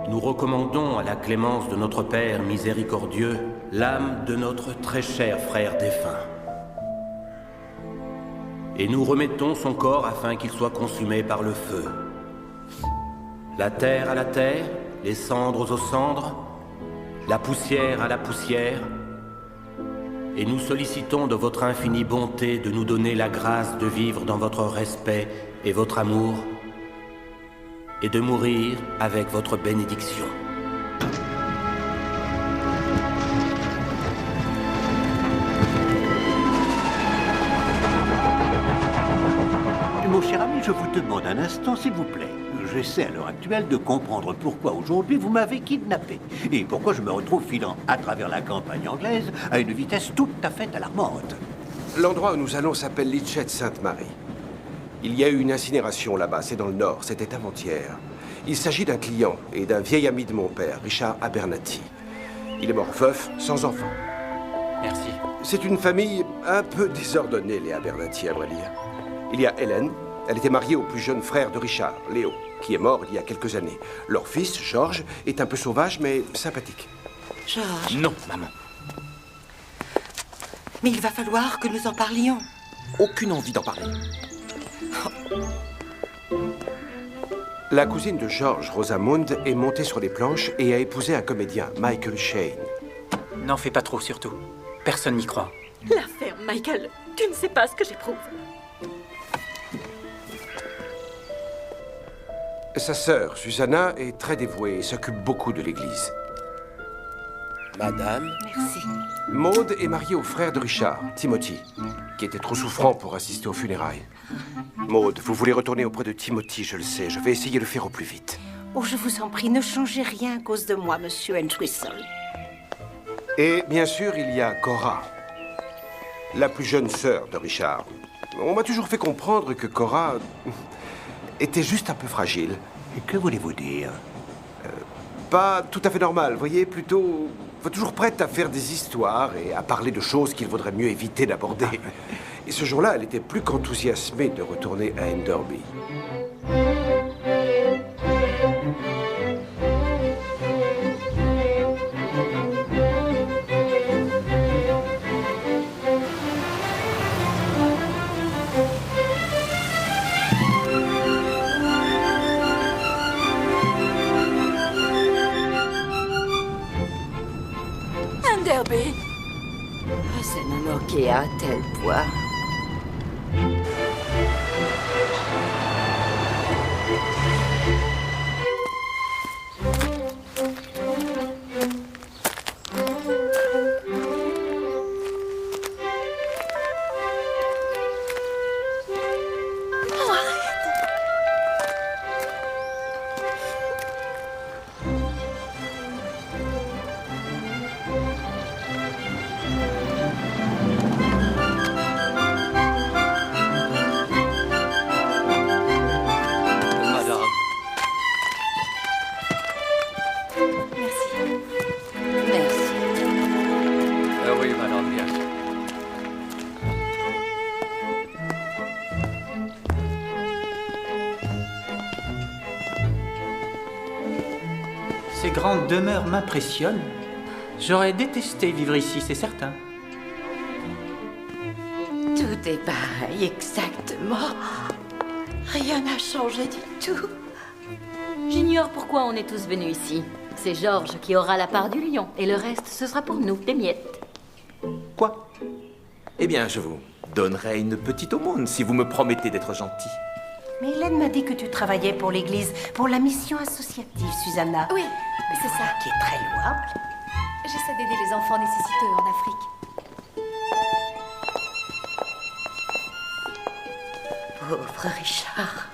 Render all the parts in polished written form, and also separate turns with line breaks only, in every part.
nous recommandons à la clémence de notre Père miséricordieux l'âme de notre très cher frère défunt. Et nous remettons son corps afin qu'il soit consumé par le feu. La terre à la terre, les cendres aux cendres, la poussière à la poussière, et nous sollicitons de votre infinie bonté de nous donner la grâce de vivre dans votre respect et votre amour, et de mourir avec votre bénédiction.
Mon cher ami, je vous demande un instant, s'il vous plaît. J'essaie à l'heure actuelle de comprendre pourquoi aujourd'hui vous m'avez kidnappé et pourquoi je me retrouve filant à travers la campagne anglaise à une vitesse tout à fait alarmante.
L'endroit où nous allons s'appelle Litchett Sainte-Marie. Il y a eu une incinération là-bas, c'est dans le nord, c'était avant-hier. Il s'agit d'un client et d'un vieil ami de mon père, Richard Abernathy. Il est mort veuf, sans enfant.
Merci.
C'est une famille un peu désordonnée, les Abernathy, à vrai dire. Il y a Hélène, elle était mariée au plus jeune frère de Richard, Léo, qui est mort il y a quelques années. Leur fils, George, est un peu sauvage, mais sympathique.
George.
Non, maman.
Mais il va falloir que nous en parlions.
Aucune envie d'en parler.
La cousine de George, Rosamund, est montée sur les planches et a épousé un comédien, Michael Shane.
N'en fais pas trop, surtout. Personne n'y croit.
L'affaire, Michael, tu ne sais pas ce que j'éprouve.
Sa sœur, Susanna, est très dévouée et s'occupe beaucoup de l'église.
Madame,
Merci.
Maud est mariée au frère de Richard, Timothy, qui était trop souffrant pour assister aux funérailles. Maud, vous voulez retourner auprès de Timothy, je le sais. Je vais essayer de le faire au plus vite.
Oh, je vous en prie, ne changez rien à cause de moi, monsieur Entwistle.
Et bien sûr, il y a Cora, la plus jeune sœur de Richard. On m'a toujours fait comprendre que Cora était juste un peu fragile.
Et que voulez-vous dire?
Pas tout à fait normale, voyez, plutôt toujours prête à faire des histoires et à parler de choses qu'il vaudrait mieux éviter d'aborder. Et ce jour-là, elle était plus qu'enthousiasmée de retourner à Enderby.
Enderby.
Oh, ça nous manquait à un tel point.
Ces grandes demeures m'impressionnent. J'aurais détesté vivre ici, c'est certain.
Tout est pareil, exactement. Rien n'a changé du tout.
J'ignore pourquoi on est tous venus ici. C'est George qui aura la part du lion, et le reste, ce sera pour nous, des miettes.
quoi? Eh bien, je vous donnerai une petite aumône si vous me promettez d'être gentil.
Mais Hélène m'a dit que tu travaillais pour l'église, pour la mission associative, Susanna.
Oui, c'est ça.
Qui est très louable.
J'essaie d'aider les enfants nécessiteux en Afrique.
Pauvre Richard.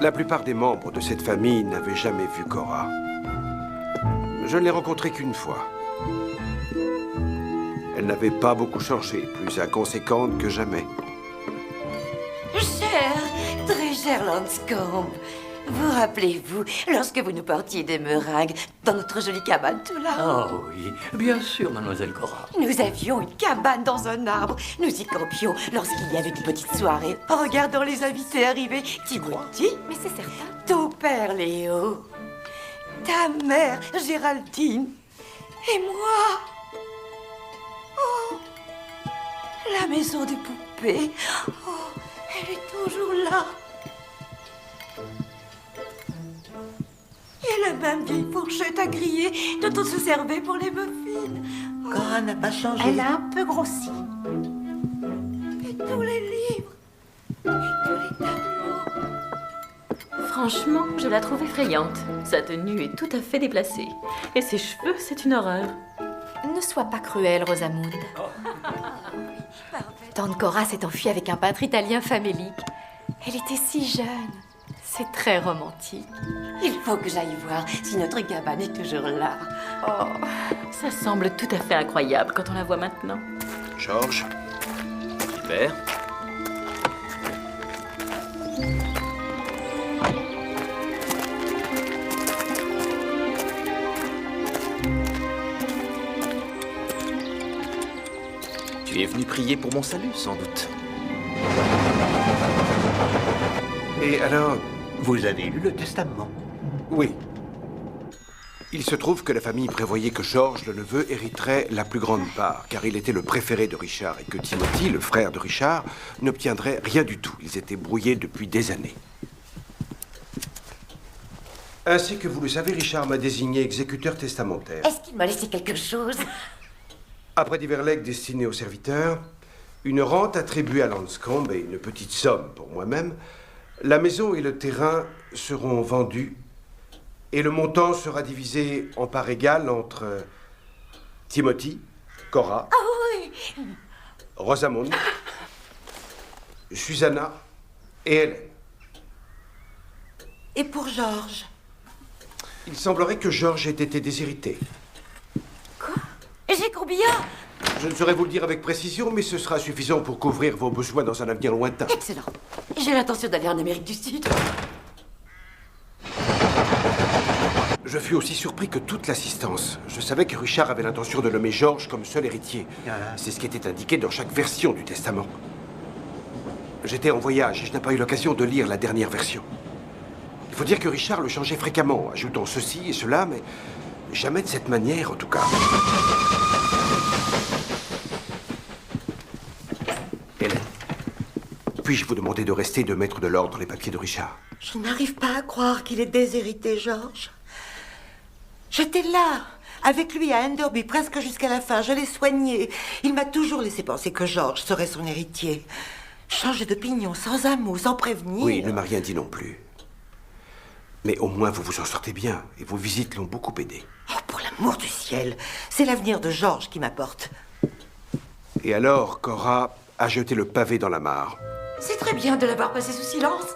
La plupart des membres de cette famille n'avaient jamais vu Cora. Je ne l'ai rencontrée qu'une fois. Elle n'avait pas beaucoup changé, plus inconséquente que jamais.
Cher, très cher Lanscombe, Vous rappelez-vous, lorsque vous nous portiez des meringues dans notre jolie cabane tout là-haut?
Oh oui, bien sûr, mademoiselle Cora.
Nous avions une cabane dans un arbre. Nous y campions lorsqu'il y avait une petite soirée. En regardant les invités arriver, Timothy,
Mais c'est certain.
ton père Léo, ta mère Géraldine et moi. Oh, la maison de poupées. Oh, elle est toujours là. Et la même vieille fourchette à griller dont on se servait pour les muffins.
Cora n'a pas changé.
Elle a un peu grossi.
Et tous les livres. Et tous les tableaux.
Franchement, je la trouve effrayante. Sa tenue est tout à fait déplacée. Et ses cheveux, c'est une horreur.
Ne sois pas cruelle, Rosamund. Tante Cora s'est enfuie avec un peintre italien famélique. Elle était si jeune. C'est très romantique.
Il faut que j'aille voir si notre cabane est toujours là.
Oh, ça semble tout à fait incroyable quand on la voit maintenant.
Georges. Super.
Tu es venu prier pour mon salut, sans doute.
Et alors,
Vous avez lu le testament?
oui. Il se trouve que la famille prévoyait que Georges, le neveu, hériterait la plus grande part, car il était le préféré de Richard, et que Timothy, le frère de Richard, n'obtiendrait rien du tout. Ils étaient brouillés depuis des années. Ainsi que vous le savez, Richard m'a désigné exécuteur testamentaire.
Est-ce qu'il m'a laissé quelque chose?
Après divers legs destinés aux serviteurs, une rente attribuée à Lanscombe et une petite somme pour moi-même, la maison et le terrain seront vendus et le montant sera divisé en parts égales entre Timothy, Cora, Rosamund, Susanna et Hélène.
Et pour Georges?
Il semblerait que Georges ait été déshérité.
Et j'ai combien?
Je ne saurais vous le dire avec précision, mais ce sera suffisant pour couvrir vos besoins dans un avenir lointain.
Excellent. J'ai l'intention d'aller en Amérique du Sud.
Je fus aussi surpris que toute l'assistance. Je savais que Richard avait l'intention de nommer Georges comme seul héritier. C'est ce qui était indiqué dans chaque version du testament. J'étais en voyage et je n'ai pas eu l'occasion de lire la dernière version. Il faut dire que Richard le changeait fréquemment, ajoutant ceci et cela, mais jamais de cette manière, en tout cas. Hélène, puis-je vous demander de rester et de mettre de l'ordre dans les papiers de Richard?
Je n'arrive pas à croire qu'il ait déshérité Georges. J'étais là, avec lui à Enderby, presque jusqu'à la fin. Je l'ai soigné. Il m'a toujours laissé penser que Georges serait son héritier. Changer d'opinion, sans un mot, sans prévenir.
Oui, il ne m'a rien dit non plus. Mais au moins, vous vous en sortez bien, et vos visites l'ont beaucoup aidé.
Oh, pour l'amour du ciel, c'est l'avenir de Georges qui m'apporte.
Et alors, Cora a jeté le pavé dans la mare.
C'est très bien de l'avoir passé sous silence.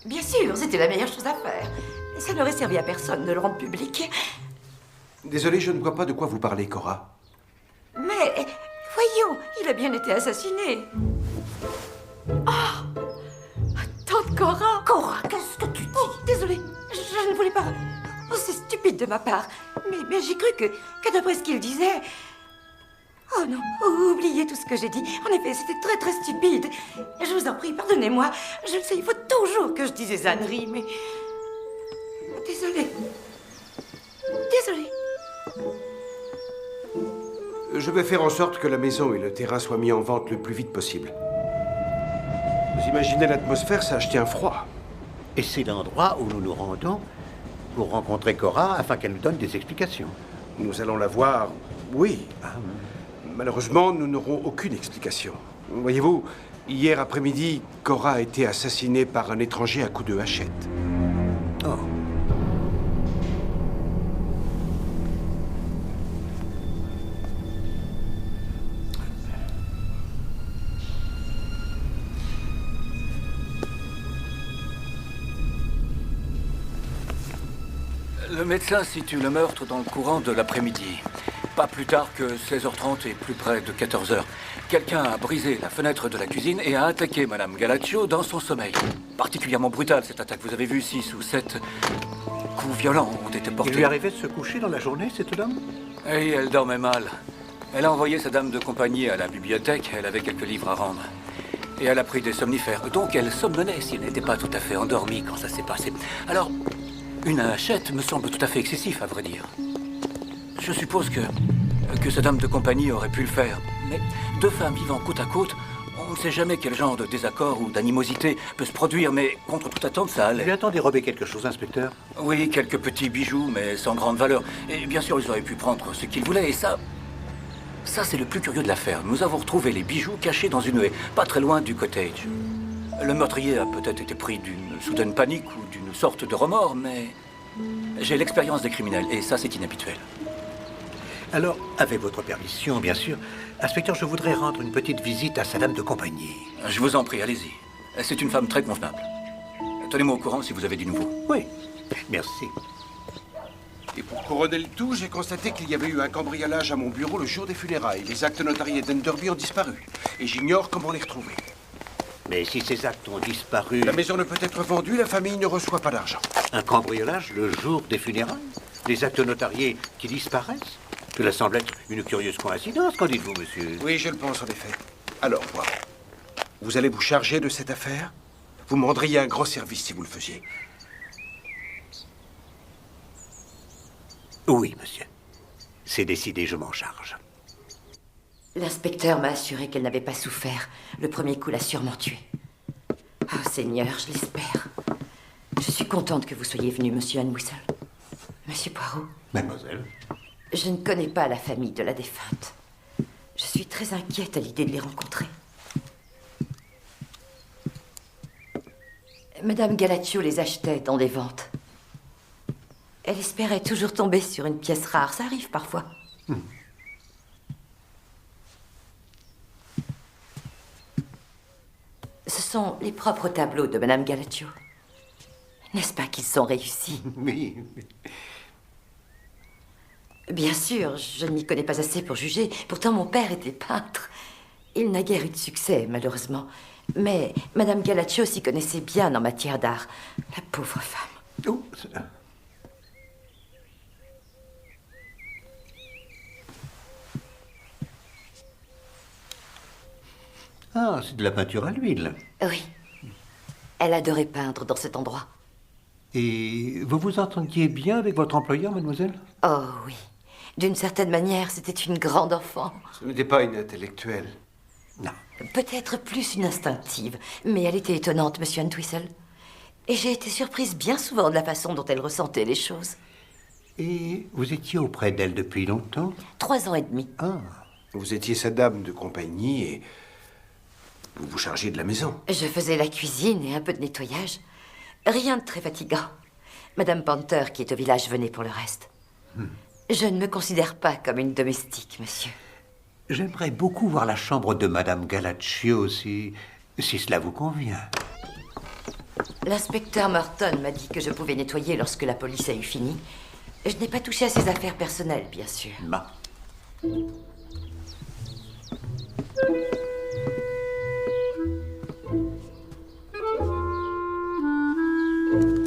Bien sûr, c'était la meilleure chose à faire. Ça n'aurait servi à personne de le rendre public.
Désolé, je ne vois pas de quoi vous parlez, Cora.
Mais, voyons, il a bien été assassiné. Oh, tante Cora. Cora, qu'est-ce que tu dis? Oh, désolée, je ne voulais pas. Oh, c'est stupide de ma part. Mais j'ai cru que d'après ce qu'il disait... Oh non, oubliez tout ce que j'ai dit. En effet, c'était très très stupide. Je vous en prie, pardonnez-moi. Je le sais, il faut toujours que je dise des âneries, mais... Désolée. Désolée.
Je vais faire en sorte que la maison et le terrain soient mis en vente le plus vite possible. Vous imaginez l'atmosphère, ça a acheté un froid.
Et c'est l'endroit où nous nous rendons pour rencontrer Cora afin qu'elle nous donne des explications.
Nous allons la voir, oui. Malheureusement, nous n'aurons aucune explication. Voyez-vous, hier après-midi, Cora a été assassinée par un étranger à coups de hachette.
Oh.
Le médecin situe le meurtre dans le courant de l'après-midi. Pas plus tard que 16h30 et plus près de 14h. Quelqu'un a brisé la fenêtre de la cuisine et a attaqué Madame Galaccio dans son sommeil. Particulièrement brutale cette attaque. Vous avez vu 6 ou 7 coups violents ont été portés.
Il lui arrivait de se coucher dans la journée, cette dame?
Et elle dormait mal. Elle a envoyé sa dame de compagnie à la bibliothèque. Elle avait quelques livres à rendre. Et elle a pris des somnifères. Donc elle somnolait si elle n'était pas tout à fait endormie quand ça s'est passé. Alors, une hachette me semble tout à fait excessif, à vrai dire. Je suppose que sa dame de compagnie aurait pu le faire. Mais 2 femmes vivant côte à côte, on ne sait jamais quel genre de désaccord ou d'animosité peut se produire, mais contre toute attente, ça allait.
Lui a-t-on dérobé quelque chose, inspecteur?
Oui, quelques petits bijoux, mais sans grande valeur. Et bien sûr, ils auraient pu prendre ce qu'ils voulaient, et ça, c'est le plus curieux de l'affaire. Nous avons retrouvé les bijoux cachés dans une haie, pas très loin du cottage. Le meurtrier a peut-être été pris d'une soudaine panique ou d'une sorte de remords, mais j'ai l'expérience des criminels, et ça, c'est inhabituel.
Alors, avec votre permission, bien sûr, inspecteur, je voudrais rendre une petite visite à sa dame de compagnie.
Je vous en prie, allez-y. C'est une femme très convenable. Tenez-moi au courant si vous avez du nouveau.
Oui, merci.
Et pour couronner le tout, j'ai constaté qu'il y avait eu un cambriolage à mon bureau le jour des funérailles. Les actes notariés d'Enderby ont disparu. Et j'ignore comment les retrouver.
Mais si ces actes ont disparu...
La maison ne peut être vendue, la famille ne reçoit pas d'argent.
Un cambriolage le jour des funérailles? Les actes notariés qui disparaissent? Cela semble être une curieuse coïncidence, qu'en dites-vous, monsieur?
Oui, je le pense, en effet. Alors, moi, vous allez vous charger de cette affaire? Vous me rendriez un grand service si vous le faisiez.
Oui, monsieur. C'est décidé, je m'en charge.
L'inspecteur m'a assuré qu'elle n'avait pas souffert. Le premier coup l'a sûrement tuée. Oh, Seigneur, je l'espère. Je suis contente que vous soyez venu, monsieur Entwistle. Monsieur Poirot.
Mademoiselle.
Je ne connais pas la famille de la défunte. Je suis très inquiète à l'idée de les rencontrer. Madame Galaccio les achetait dans des ventes. Elle espérait toujours tomber sur une pièce rare. Ça arrive parfois. Ce sont les propres tableaux de Madame Galaccio. N'est-ce pas qu'ils sont réussis?
Oui.
Bien sûr, je ne m'y connais pas assez pour juger. Pourtant, mon père était peintre. Il n'a guère eu de succès, malheureusement. Mais Madame Galaccio s'y connaissait bien en matière d'art. La pauvre femme.
Oh, ah, c'est de la peinture à l'huile.
Oui. Elle adorait peindre dans cet endroit.
Et vous vous entendiez bien avec votre employeur, mademoiselle?
Oh oui. D'une certaine manière, c'était une grande enfant.
Ce n'était pas une intellectuelle.
Non.
Peut-être plus une instinctive, mais elle était étonnante, monsieur Entwistle. Et j'ai été surprise bien souvent de la façon dont elle ressentait les choses.
Et vous étiez auprès d'elle depuis longtemps?
3 ans et demi.
Ah.
Vous étiez sa dame de compagnie et vous vous chargiez de la maison.
Je faisais la cuisine et un peu de nettoyage. Rien de très fatigant. Madame Panther, qui est au village, venait pour le reste. Je ne me considère pas comme une domestique, monsieur.
J'aimerais beaucoup voir la chambre de Madame Galaccio, si cela vous convient.
L'inspecteur Morton m'a dit que je pouvais nettoyer lorsque la police a eu fini. Je n'ai pas touché à ses affaires personnelles, bien sûr.
Bah.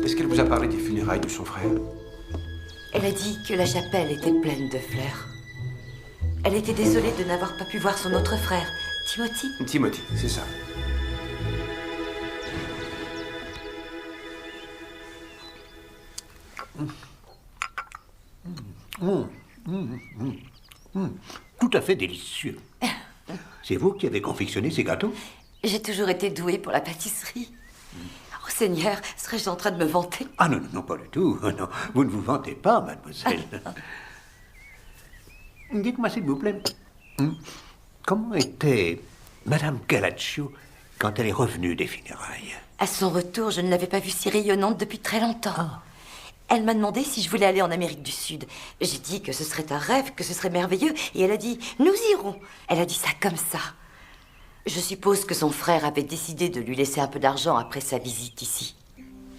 Est-ce qu'elle vous a parlé des funérailles de son frère?
Elle a dit que la chapelle était pleine de fleurs. Elle était désolée de n'avoir pas pu voir son autre frère, Timothy.
Timothy, c'est ça.
Tout à fait délicieux. C'est vous qui avez confectionné ces gâteaux?
J'ai toujours été douée pour la pâtisserie. Oh Seigneur, serais-je en train de me vanter?
Ah non, non, non, pas du tout. Non, vous ne vous vantez pas, mademoiselle. Dites-moi, s'il vous plaît, comment était Madame Galaccio quand elle est revenue des funérailles?
À son retour, je ne l'avais pas vue si rayonnante depuis très longtemps.
Ah.
Elle m'a demandé si je voulais aller en Amérique du Sud. J'ai dit que ce serait un rêve, que ce serait merveilleux, et elle a dit « Nous irons ». Elle a dit ça comme ça. Je suppose que son frère avait décidé de lui laisser un peu d'argent après sa visite ici.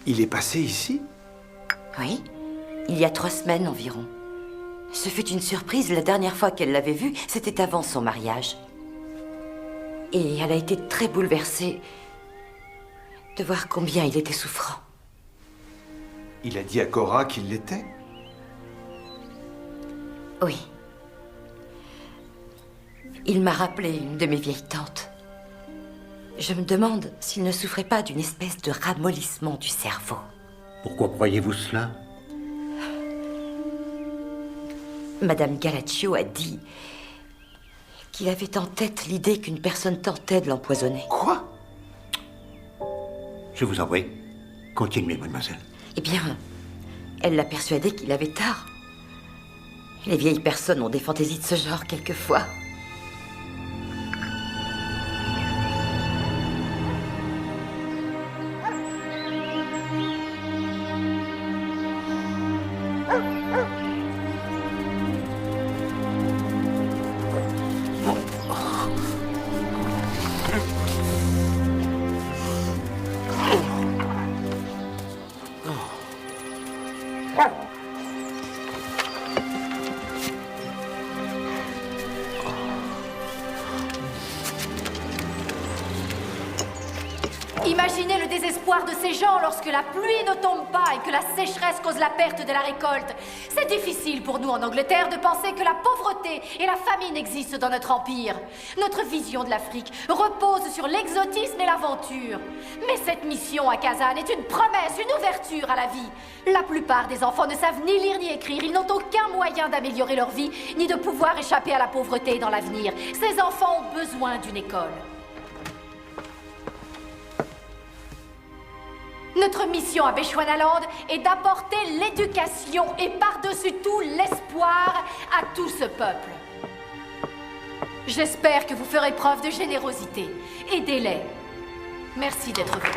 Il est passé ici?
Oui, il y a 3 semaines environ. Ce fut une surprise. La dernière fois qu'elle l'avait vu, c'était avant son mariage. Et elle a été très bouleversée de voir combien il était souffrant.
Il a dit à Cora qu'il l'était?
Oui. Il m'a rappelé une de mes vieilles tantes. Je me demande s'il ne souffrait pas d'une espèce de ramollissement du cerveau.
Pourquoi croyez-vous cela?
Madame Galaccio a dit qu'il avait en tête l'idée qu'une personne tentait de l'empoisonner.
Quoi?
Je vous en prie. Continuez, mademoiselle.
Eh bien, elle l'a persuadé qu'il avait tort. Les vieilles personnes ont des fantaisies de ce genre quelquefois.
Imaginez le désespoir de ces gens lorsque la pluie ne tombe pas et que la sécheresse cause la perte de la récolte. C'est difficile pour nous en Angleterre de penser que la pauvreté et la famine existent dans notre empire. Notre vision de l'Afrique repose sur l'exotisme et l'aventure. Mais cette mission à Kazan est une promesse, une ouverture à la vie. La plupart des enfants ne savent ni lire ni écrire. Ils n'ont aucun moyen d'améliorer leur vie, ni de pouvoir échapper à la pauvreté dans l'avenir. Ces enfants ont besoin d'une école. Notre mission à Bechuanaland est d'apporter l'éducation et par-dessus tout l'espoir à tout ce peuple. J'espère que vous ferez preuve de générosité. Aidez-les. Merci d'être venus.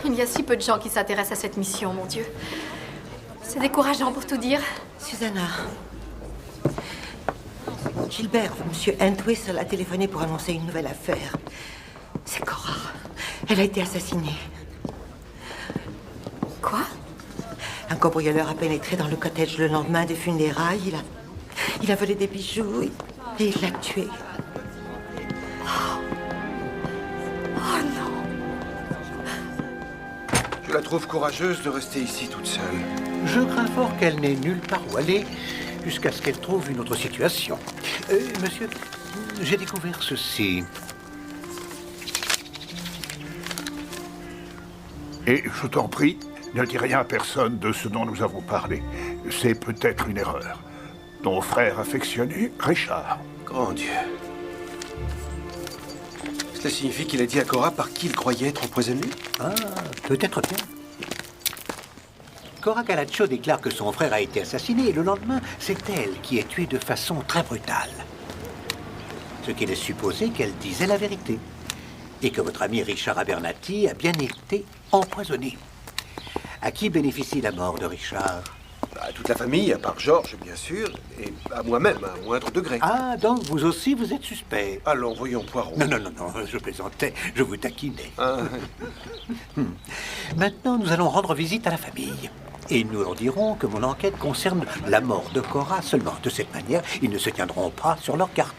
Il y a si peu de gens qui s'intéressent à cette mission, mon Dieu. C'est décourageant pour tout dire.
Susanna. Gilbert, monsieur Entwistle a téléphoné pour annoncer une nouvelle affaire. C'est Cora. Elle a été assassinée.
Quoi?
Un cambrioleur a pénétré dans le cottage le lendemain des funérailles. Il a volé des bijoux et il l'a tuée.
Oh non.
Je la trouve courageuse de rester ici toute seule.
Je crains fort qu'elle n'ait nulle part où aller jusqu'à ce qu'elle trouve une autre situation. Monsieur, j'ai découvert ceci.
Et je t'en prie, ne dis rien à personne de ce dont nous avons parlé. C'est peut-être une erreur. Ton frère affectionné, Richard.
Grand Dieu. Cela signifie qu'il a dit à Cora par qui il croyait être empoisonné?
Ah, peut-être bien. Cora Galaccio déclare que son frère a été assassiné et le lendemain, c'est elle qui est tuée de façon très brutale. Ce qui laisse supposer qu'elle disait la vérité. Et que votre ami Richard Abernathy a bien été empoisonné. À qui bénéficie la mort de Richard?
À toute la famille, à part Georges, bien sûr, et à moi-même, à un moindre degré.
Ah, donc vous aussi, vous êtes suspect.
Allons, voyons Poirot.
Non, je plaisantais, je vous taquinais.
Ah.
Maintenant, nous allons rendre visite à la famille. Et nous leur dirons que mon enquête concerne la mort de Cora seulement. De cette manière, ils ne se tiendront pas sur leur carte.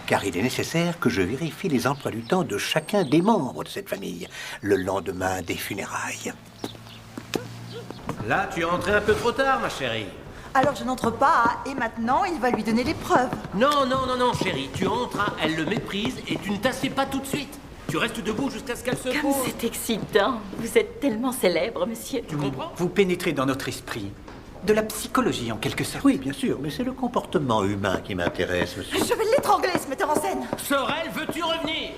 Car il est nécessaire que je vérifie les emplois du temps de chacun des membres de cette famille, le lendemain des funérailles.
Là, tu es entrée un peu trop tard, ma chérie.
Alors je n'entre pas, et maintenant il va lui donner les preuves.
Non, chérie, tu entres, elle le méprise, et tu ne t'assieds pas tout de suite. Tu restes debout jusqu'à ce qu'elle se
Comme
pose.
c'est excitant. Vous êtes tellement célèbre, monsieur.
Tu comprends?
Vous pénétrez dans notre esprit. De la psychologie, en quelque sorte.
Oui, bien sûr, mais c'est le comportement humain qui m'intéresse, monsieur.
Je vais l'étrangler, ce metteur en scène.
Sorel, veux-tu revenir?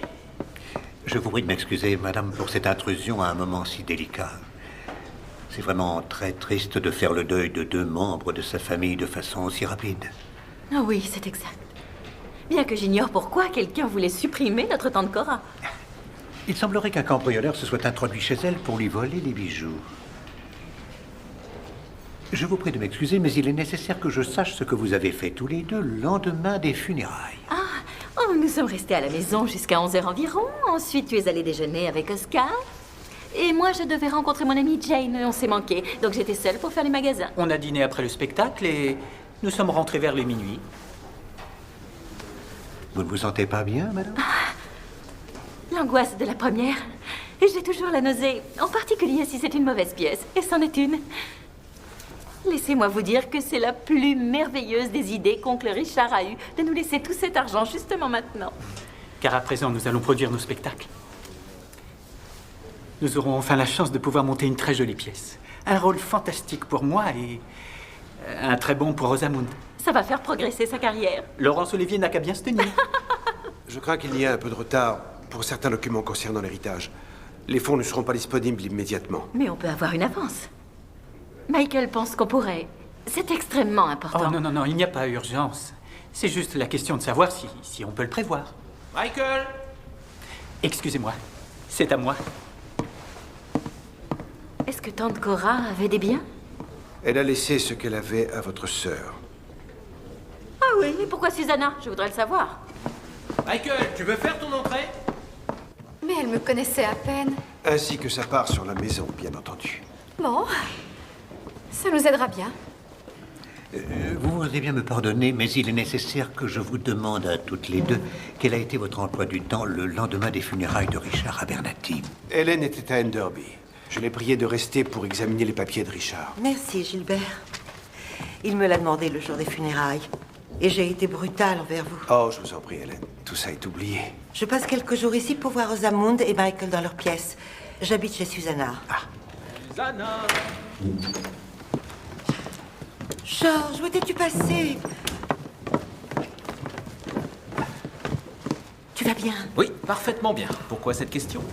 Je vous prie de m'excuser, madame, pour cette intrusion à un moment si délicat. C'est vraiment très triste de faire le deuil de deux membres de sa famille de façon aussi rapide.
Ah oui, c'est exact. Bien que j'ignore pourquoi quelqu'un voulait supprimer notre tante Cora.
Il semblerait qu'un cambrioleur se soit introduit chez elle pour lui voler les bijoux. Je vous prie de m'excuser, mais il est nécessaire que je sache ce que vous avez fait tous les deux le lendemain des funérailles.
Nous sommes restés à la maison jusqu'à 11h environ. Ensuite, tu es allé déjeuner avec Oscar. Et moi, je devais rencontrer mon amie Jane, on s'est manqué. Donc j'étais seule pour faire les magasins.
On a dîné après le spectacle et nous sommes rentrés vers les minuit.
Vous ne vous sentez pas bien, madame?
L'angoisse de la première. Et j'ai toujours la nausée, en particulier si c'est une mauvaise pièce. Et c'en est une. Laissez-moi vous dire que c'est la plus merveilleuse des idées qu'oncle Richard a eue de nous laisser tout cet argent justement maintenant.
Car à présent, nous allons produire nos spectacles. Nous aurons enfin la chance de pouvoir monter une très jolie pièce. Un rôle fantastique pour moi et un très bon pour Rosamund.
Ça va faire progresser sa carrière.
Laurence Olivier n'a qu'à bien se tenir.
Je crains qu'il y ait un peu de retard pour certains documents concernant l'héritage. Les fonds ne seront pas disponibles immédiatement.
Mais on peut avoir une avance. Michael pense qu'on pourrait. C'est extrêmement important.
Oh non, non, non, il n'y a pas urgence. C'est juste la question de savoir si on peut le prévoir.
Michael!
Excusez-moi, c'est à moi.
Est-ce que tante Cora avait des biens?
Elle a laissé ce qu'elle avait à votre sœur.
Ah oui, et pourquoi Susanna? Je voudrais le savoir.
Michael, tu veux faire ton entrée?
Mais elle me connaissait à peine.
Ainsi que sa part sur la maison, bien entendu.
Bon, ça nous aidera bien.
Vous voudrez bien me pardonner, mais il est nécessaire que je vous demande à toutes les deux quel a été votre emploi du temps le lendemain des funérailles de Richard Abernathy.
Hélène était à Enderby. Je l'ai priée de rester pour examiner les papiers de Richard.
Merci, Gilbert. Il me l'a demandé le jour des funérailles. Et j'ai été brutale envers vous.
Oh, je vous en prie, Hélène. Tout ça est oublié.
Je passe quelques jours ici pour voir Rosamund et Michael dans leur pièce. J'habite chez Susanna.
Ah.
Susanna!
Georges, où étais-tu passé? Tu vas bien?
Oui, parfaitement bien. Pourquoi cette question?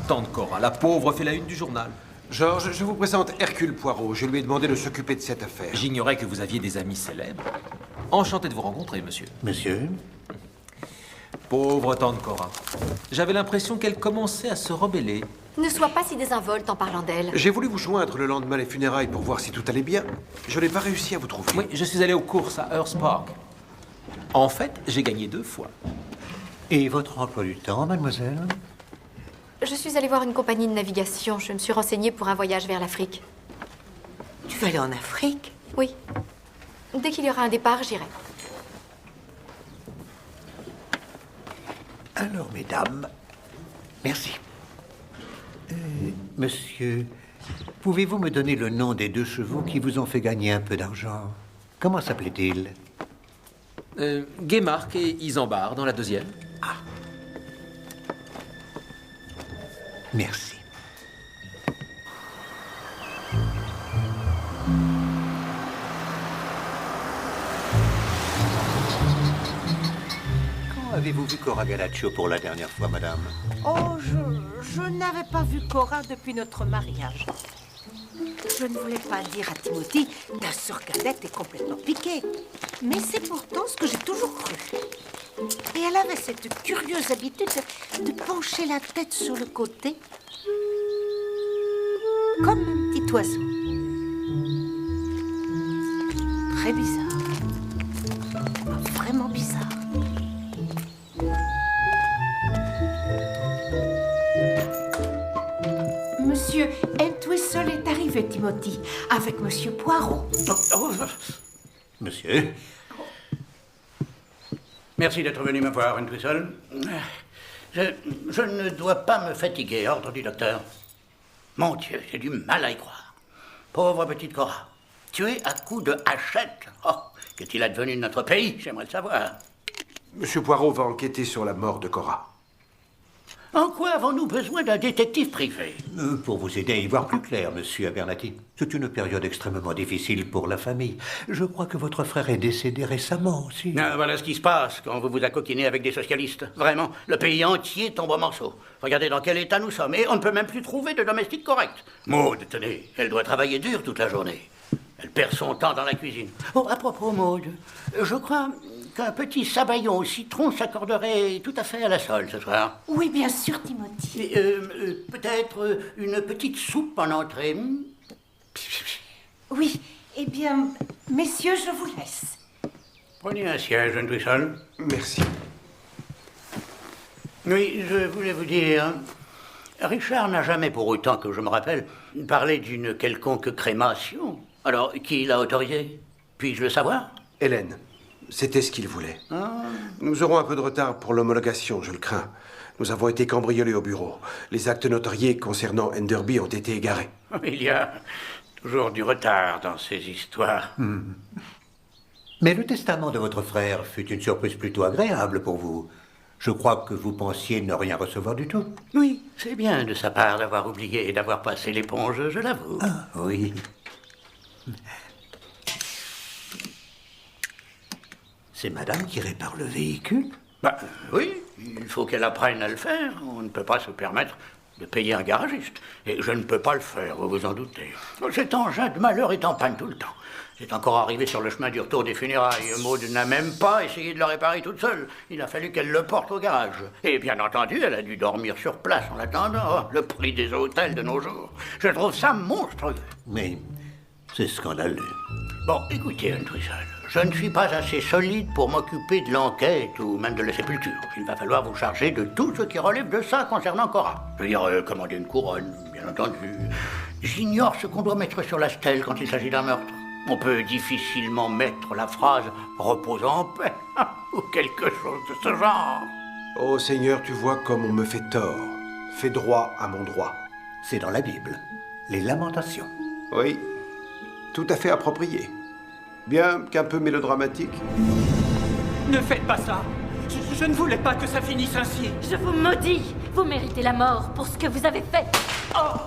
Tante Cora, la pauvre fait la une du journal.
Georges, je vous présente Hercule Poirot. Je lui ai demandé de s'occuper de cette affaire.
J'ignorais que vous aviez des amis célèbres. Enchanté de vous rencontrer, monsieur.
Monsieur?
Pauvre tante Cora. J'avais l'impression qu'elle commençait à se rebeller.
Ne sois pas si désinvolte en parlant d'elle.
J'ai voulu vous joindre le lendemain des funérailles pour voir si tout allait bien. Je n'ai pas réussi à vous trouver.
Oui, je suis allé aux courses à Hearst Park. En fait, j'ai gagné 2 fois.
Et votre emploi du temps, mademoiselle?
Je suis allée voir une compagnie de navigation. Je me suis renseignée pour un voyage vers l'Afrique.
Tu vas aller en Afrique?
Oui. Dès qu'il y aura un départ, j'irai.
Alors, mesdames, merci. Monsieur, pouvez-vous me donner le nom des 2 chevaux qui vous ont fait gagner un peu d'argent? Comment s'appelaient-ils?
Gaymark et Isambard dans la 2e.
Ah. Merci. Quand avez-vous vu Cora Gallaccio pour la dernière fois, madame?
Oh, je n'avais pas vu Cora depuis notre mariage. Je ne voulais pas dire à Timothy, ta sœur cadette est complètement piquée. Mais c'est pourtant ce que j'ai toujours cru. Et elle avait cette curieuse habitude de pencher la tête sur le côté, comme un petit oiseau. Très bizarre. Vraiment bizarre. Monsieur Entwistle est arrivé, Timothy, avec Monsieur Poirot.
Monsieur?
Merci d'être venu me voir, Entwistle. Je ne dois pas me fatiguer, ordre du docteur. Mon Dieu, j'ai du mal à y croire. Pauvre petite Cora, tuée à coups de hachette. Oh, qu'est-il advenu de notre pays? J'aimerais le savoir.
Monsieur Poirot va enquêter sur la mort de Cora.
En quoi avons-nous besoin d'un détective privé?
Pour vous aider à y voir plus clair, monsieur Abernathy. C'est une période extrêmement difficile pour la famille. Je crois que votre frère est décédé récemment aussi.
Ah, voilà ce qui se passe quand vous vous accoquinez avec des socialistes. Vraiment, le pays entier tombe en morceaux. Regardez dans quel état nous sommes et on ne peut même plus trouver de domestique correct. Maud, tenez, elle doit travailler dur toute la journée. Elle perd son temps dans la cuisine. Oh, à propos, Maud, je crois qu'un petit sabayon au citron s'accorderait tout à fait à la sole ce soir.
Oui, bien sûr, Timothy.
Peut-être une petite soupe en entrée.
Oui, eh bien, messieurs, je vous laisse.
Prenez un siège, Entwistle.
Merci.
Oui, je voulais vous dire Richard n'a jamais, pour autant que je me rappelle, parlé d'une quelconque crémation. Alors, qui l'a autorisé? Puis-je le savoir?
Hélène, c'était ce qu'il voulait.
Ah.
Nous aurons un peu de retard pour l'homologation, je le crains. Nous avons été cambriolés au bureau. Les actes notariés concernant Enderby ont été égarés.
Il y a toujours du retard dans ces histoires.
Mais le testament de votre frère fut une surprise plutôt agréable pour vous. Je crois que vous pensiez ne rien recevoir du tout.
Oui, c'est bien de sa part d'avoir oublié et d'avoir passé l'éponge, je l'avoue.
Ah, oui. C'est madame qui répare le véhicule?
Bah, oui, il faut qu'elle apprenne à le faire. On ne peut pas se permettre de payer un garagiste. Et je ne peux pas le faire, vous vous en doutez. Cet engin de malheur est en panne tout le temps. C'est encore arrivé sur le chemin du retour des funérailles. Maud n'a même pas essayé de le réparer toute seule. Il a fallu qu'elle le porte au garage. Et bien entendu, elle a dû dormir sur place en attendant. Oh, le prix des hôtels de nos jours. Je trouve ça monstrueux.
Mais c'est scandaleux.
Bon, écoutez, Entwistle, je ne suis pas assez solide pour m'occuper de l'enquête ou même de la sépulture. Il va falloir vous charger de tout ce qui relève de ça concernant Cora. Je veux dire, commander une couronne, bien entendu. J'ignore ce qu'on doit mettre sur la stèle quand il s'agit d'un meurtre. On peut difficilement mettre la phrase « repose en paix » ou quelque chose de ce genre.
Oh Seigneur, tu vois comme on me fait tort. Fais droit à mon droit.
C'est dans la Bible. Les Lamentations.
Oui, tout à fait approprié. Bien qu'un peu mélodramatique.
Ne faites pas ça. Je ne voulais pas que ça finisse ainsi.
Je vous maudis. Vous méritez la mort pour ce que vous avez fait.
Oh.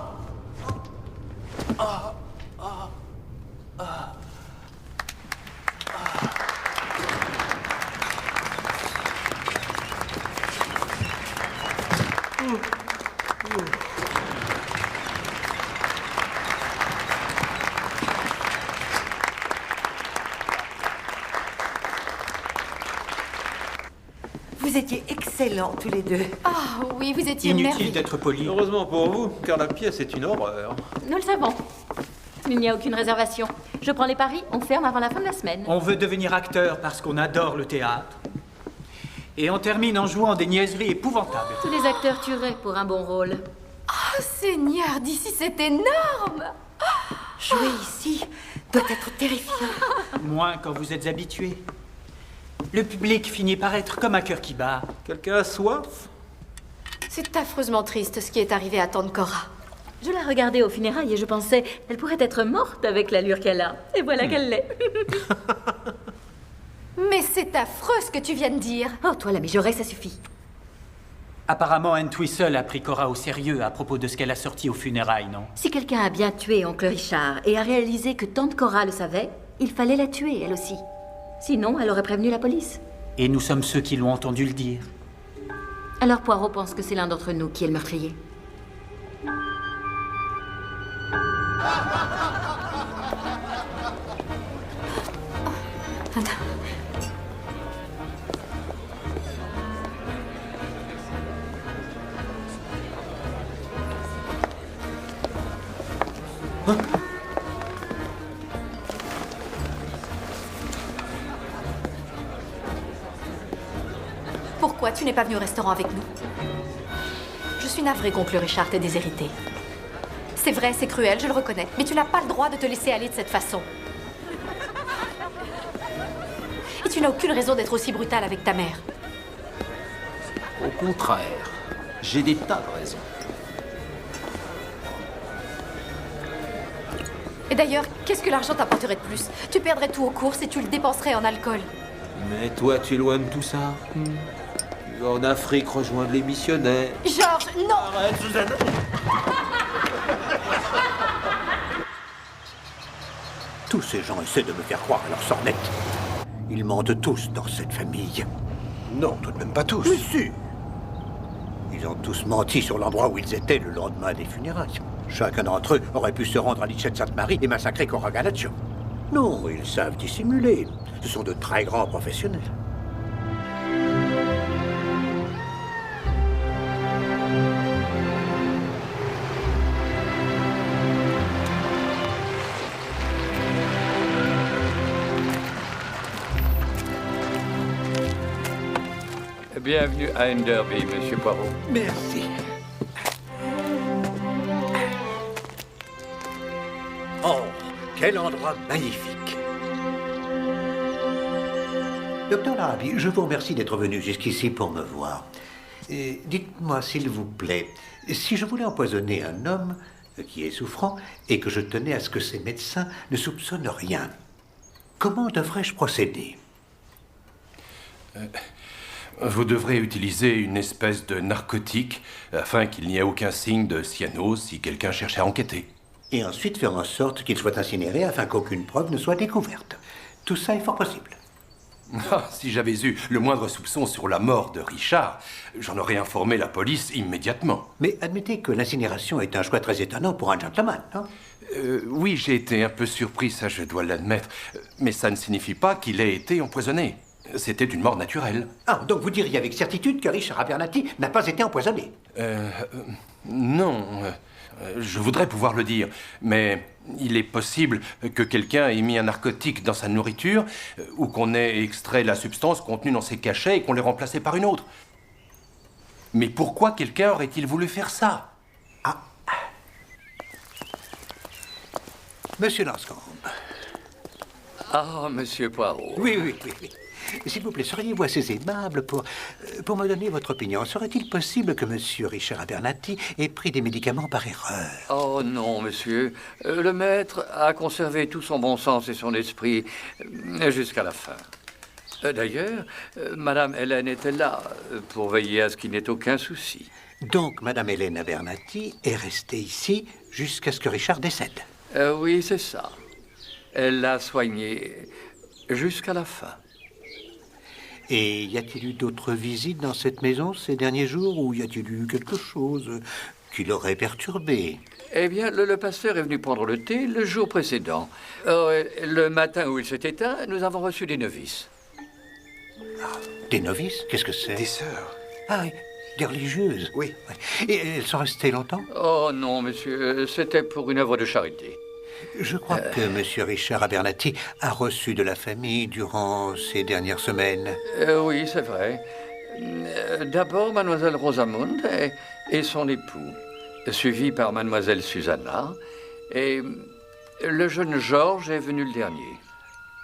Vous étiez excellents tous les deux.
Ah oui, vous étiez
Inutile
merveilleux.
d'être poli.
Heureusement pour vous, car la pièce est une horreur.
Nous le savons. Il n'y a aucune réservation. Je prends les paris, on ferme avant la fin de la semaine.
On veut devenir acteur parce qu'on adore le théâtre. Et on termine en jouant des niaiseries épouvantables.
Tous les acteurs tueraient pour un bon rôle.
Oh Seigneur, d'ici c'est énorme.
Jouer ici doit être terrifiant.
Moins quand vous êtes habitué. Le public finit par être comme un cœur qui bat.
Quelqu'un a soif?
C'est affreusement triste ce qui est arrivé à tante Cora.
Je la regardais aux funérailles et je pensais, elle pourrait être morte avec l'allure qu'elle a. Et voilà qu'elle l'est.
Mais c'est affreux ce que tu viens de dire.
Oh, toi, la mijaurée, ça suffit.
Apparemment, Entwistle a pris Cora au sérieux à propos de ce qu'elle a sorti aux funérailles, non?
Si quelqu'un a bien tué oncle Richard et a réalisé que tante Cora le savait, il fallait la tuer, elle aussi. Sinon, elle aurait prévenu la police.
Et nous sommes ceux qui l'ont entendu le dire.
Alors Poirot pense que c'est l'un d'entre nous qui est le meurtrier.
Pourquoi tu n'es pas venu au restaurant avec nous? Je suis navrée qu'oncle Richard t'ait déshérité. C'est vrai, c'est cruel, je le reconnais. Mais tu n'as pas le droit de te laisser aller de cette façon. Et tu n'as aucune raison d'être aussi brutal avec ta mère.
Au contraire, j'ai des tas de raisons.
Et d'ailleurs, qu'est-ce que l'argent t'apporterait de plus? Tu perdrais tout aux courses et tu le dépenserais en alcool.
Mais toi, tu es loin de tout ça. Tu vas en Afrique rejoindre les missionnaires.
Georges, non!
Arrête, Suzanne!
Tous ces gens essaient de me faire croire à leur sornette. Ils mentent tous dans cette famille.
Non, tout de même pas tous.
Oui, si. Ils ont tous menti sur l'endroit où ils étaient le lendemain des funérailles. Chacun d'entre eux aurait pu se rendre à Litchett-Sainte-Marie et massacrer Cora Galacio. Non, ils savent dissimuler. Ce sont de très grands professionnels.
Bienvenue à Enderby, Monsieur Poirot.
Merci. Quel endroit magnifique. Docteur Larabi, je vous remercie d'être venu jusqu'ici pour me voir. Dites-moi, s'il vous plaît, si je voulais empoisonner un homme qui est souffrant et que je tenais à ce que ses médecins ne soupçonnent rien, comment devrais-je procéder?
Vous devrez utiliser une espèce de narcotique afin qu'il n'y ait aucun signe de cyanose si quelqu'un cherche à enquêter.
Et ensuite faire en sorte qu'il soit incinéré afin qu'aucune preuve ne soit découverte. Tout ça est fort possible.
Ah, si j'avais eu le moindre soupçon sur la mort de Richard, j'en aurais informé la police immédiatement.
Mais admettez que l'incinération est un choix très étonnant pour un gentleman, non?
Oui, j'ai été un peu surpris, ça je dois l'admettre. Mais ça ne signifie pas qu'il ait été empoisonné. C'était une mort naturelle.
Ah, donc vous diriez avec certitude que Richard Abernathy n'a pas été empoisonné?
Non. Je voudrais pouvoir le dire, mais il est possible que quelqu'un ait mis un narcotique dans sa nourriture ou qu'on ait extrait la substance contenue dans ses cachets et qu'on l'ait remplacée par une autre. Mais pourquoi quelqu'un aurait-il voulu faire ça?
Ah. Monsieur Lanscombe.
Ah, Monsieur Poirot.
Oui. S'il vous plaît, seriez-vous assez aimable pour me donner votre opinion? Serait-il possible que Monsieur Richard Abernathy ait pris des médicaments par erreur?
Oh non, monsieur. Le maître a conservé tout son bon sens et son esprit jusqu'à la fin. D'ailleurs, Madame Hélène était là pour veiller à ce qu'il n'ait aucun souci.
Donc, Madame Hélène Abernathy est restée ici jusqu'à ce que Richard décède?
Oui, c'est ça. Elle l'a soigné jusqu'à la fin.
Et y a-t-il eu d'autres visites dans cette maison ces derniers jours ou y a-t-il eu quelque chose qui l'aurait perturbé?
Eh bien, le pasteur est venu prendre le thé le jour précédent. Le matin où il s'est éteint, nous avons reçu des novices.
Des novices? Qu'est-ce que c'est?
Des sœurs.
Ah oui, des religieuses?
Oui.
Et elles sont restées longtemps?
Oh non, monsieur, c'était pour une œuvre de charité.
Je crois que Monsieur Richard Abernathy a reçu de la famille durant ces dernières semaines.
Oui, c'est vrai. D'abord, Mademoiselle Rosamond et son époux, suivi par Mademoiselle Susanna, et le jeune Georges est venu le dernier.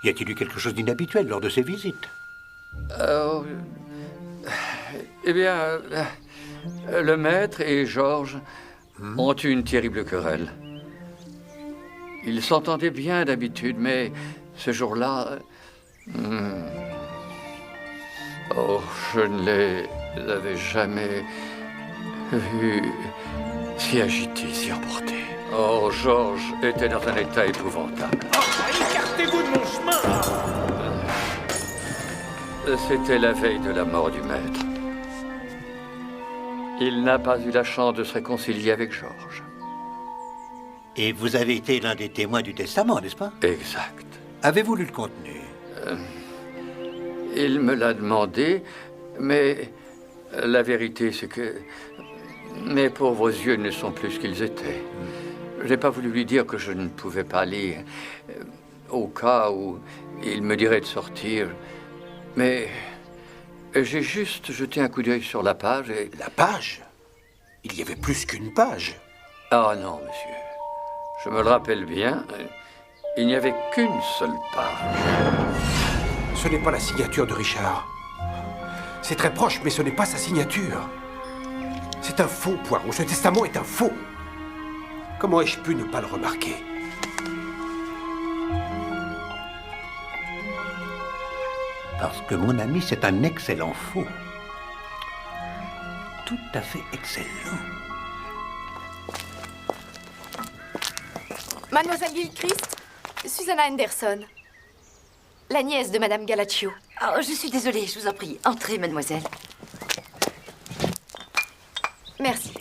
Y a-t-il eu quelque chose d'inhabituel lors de ces visites?
Eh bien, le maître et Georges ont eu une terrible querelle. Ils s'entendaient bien d'habitude, mais ce jour-là... Oh, je ne les avais jamais vus si agités, si emportés. Oh, Georges était dans un état épouvantable.
Oh, écartez-vous de mon chemin!
C'était la veille de la mort du maître. Il n'a pas eu la chance de se réconcilier avec Georges.
Et vous avez été l'un des témoins du testament, n'est-ce pas?
Exact.
Avez-vous lu le contenu?
Il me l'a demandé, mais la vérité, c'est que mes pauvres yeux ne sont plus ce qu'ils étaient. Je n'ai pas voulu lui dire que je ne pouvais pas lire, au cas où il me dirait de sortir. Mais j'ai juste jeté un coup d'œil sur la page et...
La page? Il y avait plus qu'une page.
Ah non, monsieur. Je me le rappelle bien, il n'y avait qu'une seule page.
Ce n'est pas la signature de Richard. C'est très proche, mais ce n'est pas sa signature. C'est un faux, Poirot. Ce testament est un faux. Comment ai-je pu ne pas le remarquer?
Parce que mon ami, c'est un excellent faux. Tout à fait excellent.
Mademoiselle Gilchrist, Susanna Anderson, la nièce de Madame Galaccio.
Oh, je suis désolée, je vous en prie. Entrez, mademoiselle.
Merci.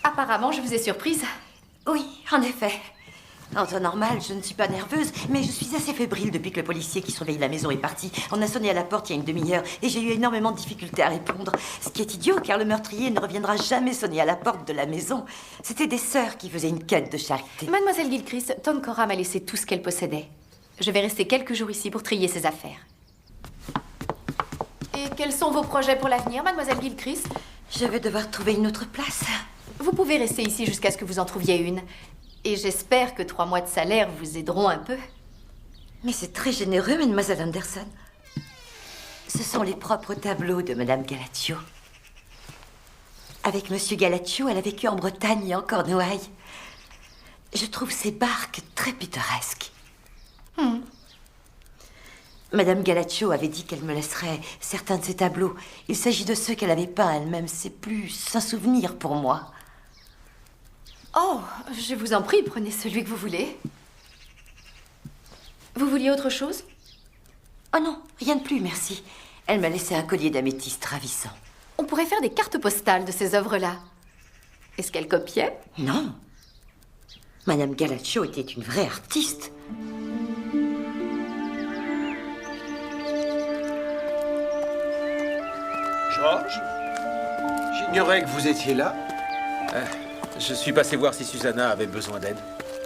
Apparemment, je vous ai surprise.
Oui, en effet. En temps normal, je ne suis pas nerveuse, mais je suis assez fébrile depuis que le policier qui surveille la maison est parti. On a sonné à la porte il y a une demi-heure et j'ai eu énormément de difficultés à répondre. Ce qui est idiot, car le meurtrier ne reviendra jamais sonner à la porte de la maison. C'était des sœurs qui faisaient une quête de charité.
Mademoiselle Gilchrist, Tom Cora m'a laissé tout ce qu'elle possédait. Je vais rester quelques jours ici pour trier ses affaires. Et quels sont vos projets pour l'avenir, Mademoiselle Gilchrist?
Je vais devoir trouver une autre place.
Vous pouvez rester ici jusqu'à ce que vous en trouviez une. Et j'espère que 3 mois de salaire vous aideront un peu.
Mais c'est très généreux, mademoiselle Anderson. Ce sont les propres tableaux de madame Galatio. Avec monsieur Galatio, elle a vécu en Bretagne et en Cornouailles. Je trouve ces barques très pittoresques. Madame Galatio avait dit qu'elle me laisserait certains de ses tableaux. Il s'agit de ceux qu'elle avait peints elle-même. C'est plus un souvenir pour moi.
Oh, je vous en prie, prenez celui que vous voulez. Vous vouliez autre chose?
Oh non, rien de plus, merci. Elle m'a laissé un collier d'améthyste ravissant.
On pourrait faire des cartes postales de ces œuvres-là. Est-ce qu'elle copiait?
Non. Madame Galatio était une vraie artiste.
Georges, j'ignorais que vous étiez là.
Je suis passé voir si Susanna avait besoin d'aide.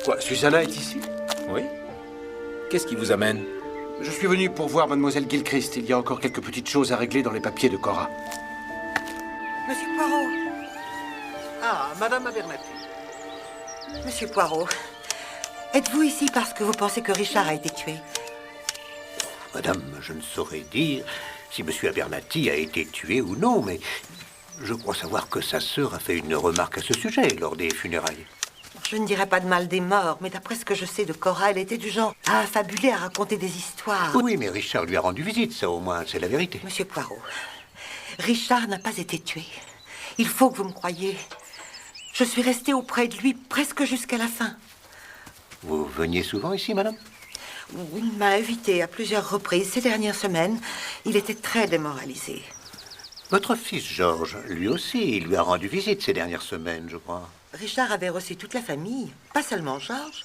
Quoi, Susanna est ici?
Oui. Qu'est-ce qui vous amène?
Je suis venu pour voir mademoiselle Gilchrist. Il y a encore quelques petites choses à régler dans les papiers de Cora.
Monsieur Poirot.
Ah, madame Abernathy.
Monsieur Poirot, êtes-vous ici parce que vous pensez que Richard a été tué?
Madame, je ne saurais dire si monsieur Abernathy a été tué ou non, mais je crois savoir que sa sœur a fait une remarque à ce sujet lors des funérailles.
Je ne dirais pas de mal des morts, mais d'après ce que je sais de Cora, elle était du genre à affabuler, à raconter des histoires.
Oui, mais Richard lui a rendu visite, ça au moins, c'est la vérité.
Monsieur Poirot, Richard n'a pas été tué. Il faut que vous me croyiez. Je suis restée auprès de lui presque jusqu'à la fin.
Vous veniez souvent ici, madame?
Il m'a invitée à plusieurs reprises ces dernières semaines. Il était très démoralisé.
Votre fils Georges, lui aussi, il lui a rendu visite ces dernières semaines, je crois.
Richard avait reçu toute la famille, pas seulement Georges.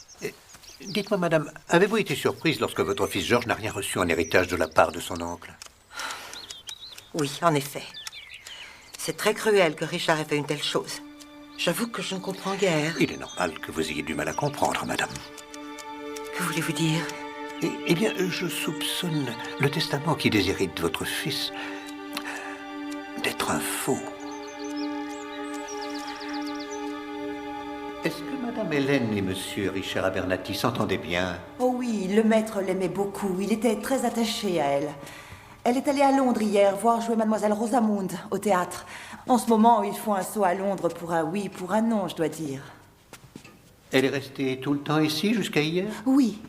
Dites-moi, madame, avez-vous été surprise lorsque votre fils Georges n'a rien reçu en héritage de la part de son oncle?
Oui, en effet. C'est très cruel que Richard ait fait une telle chose. J'avoue que je ne comprends guère.
Il est normal que vous ayez du mal à comprendre, madame.
Que voulez-vous dire?
Eh bien, je soupçonne le testament qui déshérite votre fils d'être un faux. Est-ce que madame Hélène et monsieur Richard Abernathy s'entendaient bien?
Oh oui, le maître l'aimait beaucoup. Il était très attaché à elle. Elle est allée à Londres hier voir jouer mademoiselle Rosamund au théâtre. En ce moment, ils font un saut à Londres pour un oui, pour un non, je dois dire.
Elle est restée tout le temps ici jusqu'à hier?
Oui.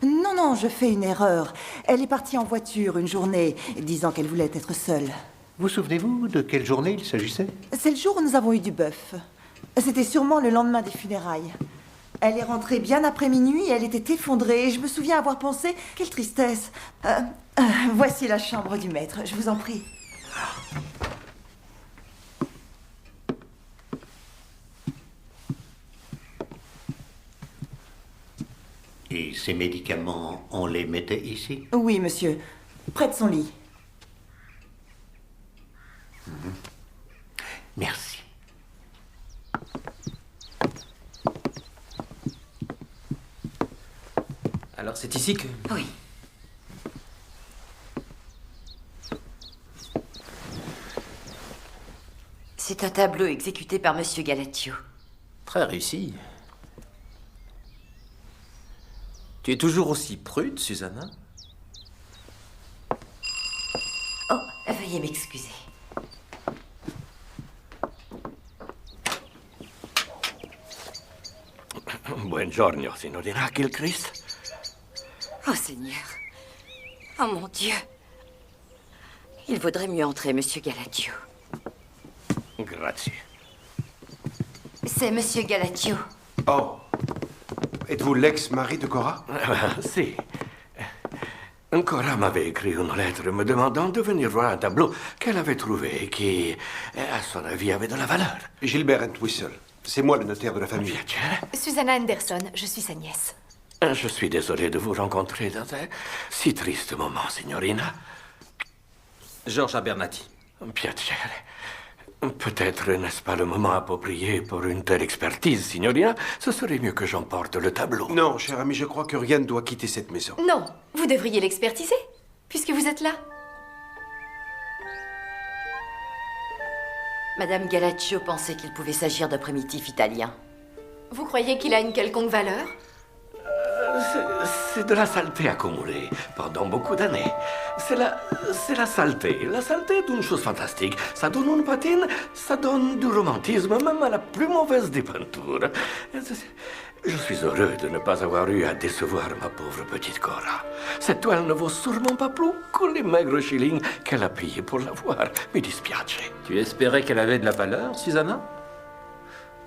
Non, je fais une erreur. Elle est partie en voiture une journée, disant qu'elle voulait être seule.
Vous souvenez-vous de quelle journée il s'agissait?
C'est le jour où nous avons eu du bœuf. C'était sûrement le lendemain des funérailles. Elle est rentrée bien après minuit et elle était effondrée. Et je me souviens avoir pensé, quelle tristesse. Voici la chambre du maître, je vous en prie.
Et ces médicaments, on les mettait ici?
Oui, monsieur. Près de son lit.
Merci.
Alors c'est ici que...
Oui. C'est un tableau exécuté par monsieur Galatio.
Très réussi. Tu es toujours aussi prude, Susanna?
Oh, veuillez m'excuser.
Buongiorno, signorina Gilchrist.
Oh, Seigneur. Oh, mon Dieu. Il vaudrait mieux entrer, monsieur Galatio.
Grazie.
C'est monsieur Galatio.
Oh. Êtes-vous l'ex-mari de Cora?
Si. Cora m'avait écrit une lettre me demandant de venir voir un tableau qu'elle avait trouvé et qui, à son avis, avait de la valeur.
Gilbert Entwistle. C'est moi le notaire de la famille.
Susanna Anderson, je suis sa nièce.
Je suis désolé de vous rencontrer dans un si triste moment, signorina.
Georges Abernathy.
Piacere. Peut-être n'est-ce pas le moment approprié pour une telle expertise, signorina? Ce serait mieux que j'emporte le tableau.
Non, cher ami, je crois que rien ne doit quitter cette maison.
Non, vous devriez l'expertiser, puisque vous êtes là.
Madame Galaccio pensait qu'il pouvait s'agir d'un primitif italien.
Vous croyez qu'il a une quelconque valeur?
C'est de la saleté accumulée pendant beaucoup d'années. C'est la saleté. La saleté est une chose fantastique. Ça donne une patine, ça donne du romantisme, même à la plus mauvaise des peintures. Je suis heureux de ne pas avoir eu à décevoir ma pauvre petite Cora. Cette toile ne vaut sûrement pas plus que les maigres shillings qu'elle a payés pour l'avoir. Mi dispiace.
Tu espérais qu'elle avait de la valeur, Susanna?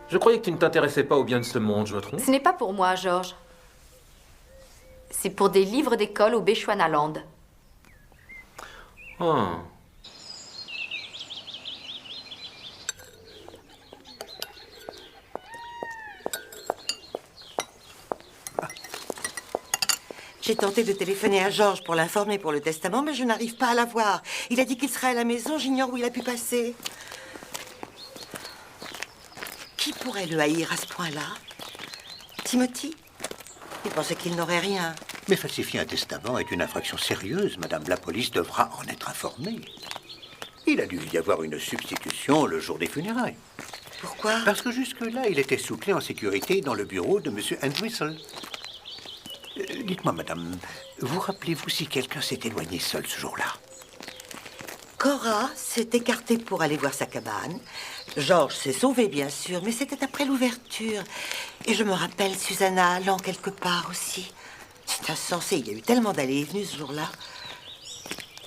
Je croyais que tu ne t'intéressais pas au bien de ce monde, je me trompe?
Ce n'est pas pour moi, George. C'est pour des livres d'école au Bechuanaland.
Oh.
J'ai tenté de téléphoner à Georges pour l'informer pour le testament, mais je n'arrive pas à l'avoir. Il a dit qu'il serait à la maison, j'ignore où il a pu passer. Qui pourrait le haïr à ce point-là? Timothy? Il pensait qu'il n'aurait rien.
Mais falsifier un testament est une infraction sérieuse. Madame la police devra en être informée. Il a dû y avoir une substitution le jour des funérailles.
Pourquoi?
Parce que jusque-là, il était sous clé en sécurité dans le bureau de M. Entwistle. Dites-moi, madame, vous rappelez-vous si quelqu'un s'est éloigné seul ce jour-là?
Cora s'est écartée pour aller voir sa cabane. Georges s'est sauvé, bien sûr, mais c'était après l'ouverture. Et je me rappelle Susanna allant quelque part aussi. C'est insensé, il y a eu tellement d'allées et venues ce jour-là.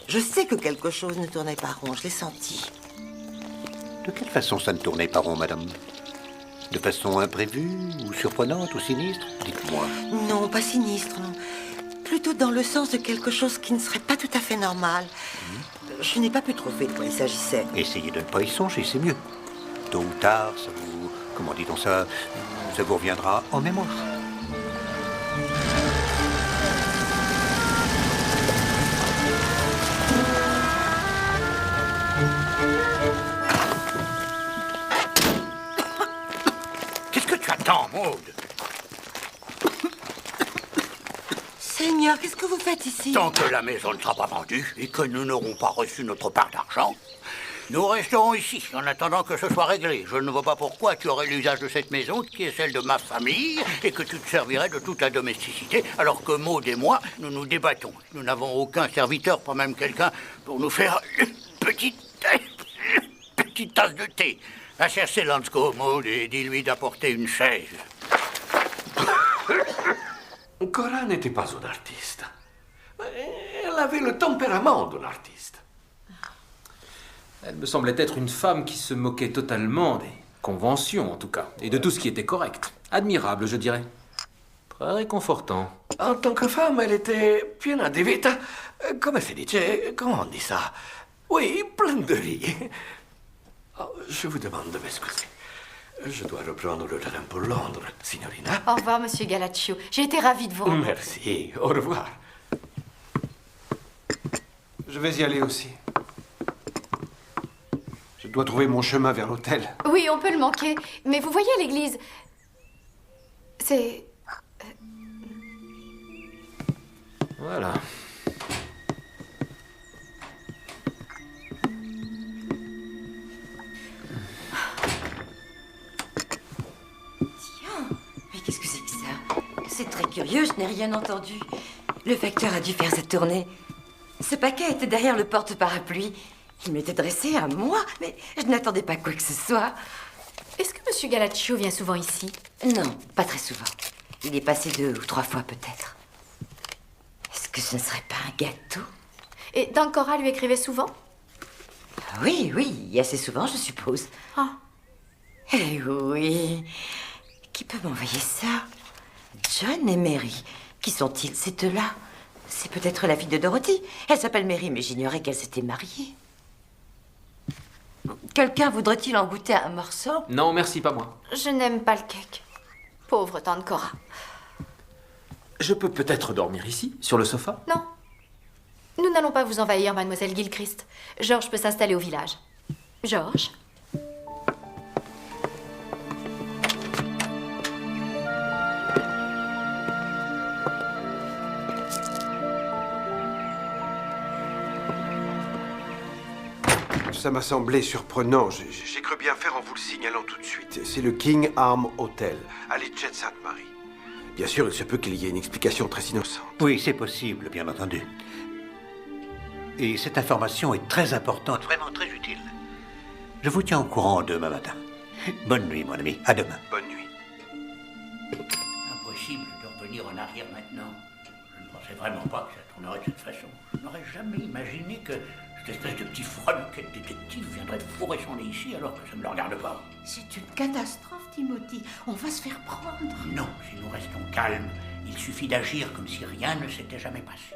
Je sais que quelque chose ne tournait pas rond, je l'ai senti.
De quelle façon ça ne tournait pas rond, madame? De façon imprévue, ou surprenante, ou sinistre? Dites-moi.
Non, pas sinistre, non. Plutôt dans le sens de quelque chose qui ne serait pas tout à fait normal. Je n'ai pas pu trouver de quoi il s'agissait.
Essayez de ne pas y songer, c'est mieux. Tôt ou tard, ça vous... Comment dit-on ça? Ça vous reviendra en mémoire.
Qu'est-ce que tu attends, Maud?
Seigneur, qu'est-ce que vous faites ici?
Tant que la maison ne sera pas vendue et que nous n'aurons pas reçu notre part d'argent, nous resterons ici en attendant que ce soit réglé. Je ne vois pas pourquoi tu aurais l'usage de cette maison qui est celle de ma famille et que tu te servirais de toute la domesticité alors que Maud et moi, nous nous débattons. Nous n'avons aucun serviteur, pas même quelqu'un pour nous faire une petite tasse de thé. Va chercher Lansko, Maud, et dis-lui d'apporter une chaise.
Cora n'était pas une artiste. Elle avait le tempérament d'un artiste.
Elle me semblait être une femme qui se moquait totalement des conventions, en tout cas, et de tout ce qui était correct. Admirable, je dirais. Très réconfortant.
En tant que femme, elle était piena di vita. Come si dice? Comment on dit ça? Oui, pleine de vie. Oh, je vous demande de m'excuser. Je dois reprendre le train pour Londres, signorina.
Au revoir, monsieur Galaccio. J'ai été ravie de vous rencontrer.
Merci. Au revoir.
Je vais y aller aussi. Je dois trouver mon chemin vers l'hôtel.
Oui, on peut le manquer. Mais vous voyez l'église? C'est...
Voilà.
Mais qu'est-ce que c'est que ça? C'est très curieux, je n'ai rien entendu. Le facteur a dû faire sa tournée. Ce paquet était derrière le porte-parapluie. Il m'était dressé à moi, mais je n'attendais pas quoi que ce soit.
Est-ce que monsieur Galaccio vient souvent ici?
Non, pas très souvent. Il est passé 2 ou 3 fois peut-être. Est-ce que ce ne serait pas un gâteau?
Et Dancora lui écrivait souvent?
Oui, oui, assez souvent, je suppose.
Ah.
Eh oui. Qui peut m'envoyer ça? John et Mary. Qui sont-ils, ces deux-là? C'est peut-être la fille de Dorothy. Elle s'appelle Mary, mais j'ignorais qu'elle s'était mariée. Quelqu'un voudrait-il en goûter un morceau?
Non, merci, pas moi.
Je n'aime pas le cake. Pauvre tante Cora.
Je peux peut-être dormir ici, sur le sofa?
Non. Nous n'allons pas vous envahir, mademoiselle Gilchrist. Georges peut s'installer au village. Georges?
Ça m'a semblé surprenant. J'ai cru bien faire en vous le signalant tout de suite. C'est le King Arm Hotel, à Litchett Sainte-Marie. Bien sûr, il se peut qu'il y ait une explication très innocente.
Oui, c'est possible, bien entendu. Et cette information est très importante, vraiment très utile. Je vous tiens au courant demain matin. Bonne nuit, mon ami. À demain.
Bonne nuit.
Impossible de revenir en arrière maintenant. Je ne pensais vraiment pas que ça tournerait de cette façon. Je n'aurais jamais imaginé que cette espèce de petit freluquet de détective viendrait fourrer son nez ici alors que ça ne le regarde pas.
C'est une catastrophe, Timothy. On va se faire prendre.
Non, si nous restons calmes, il suffit d'agir comme si rien ne s'était jamais passé.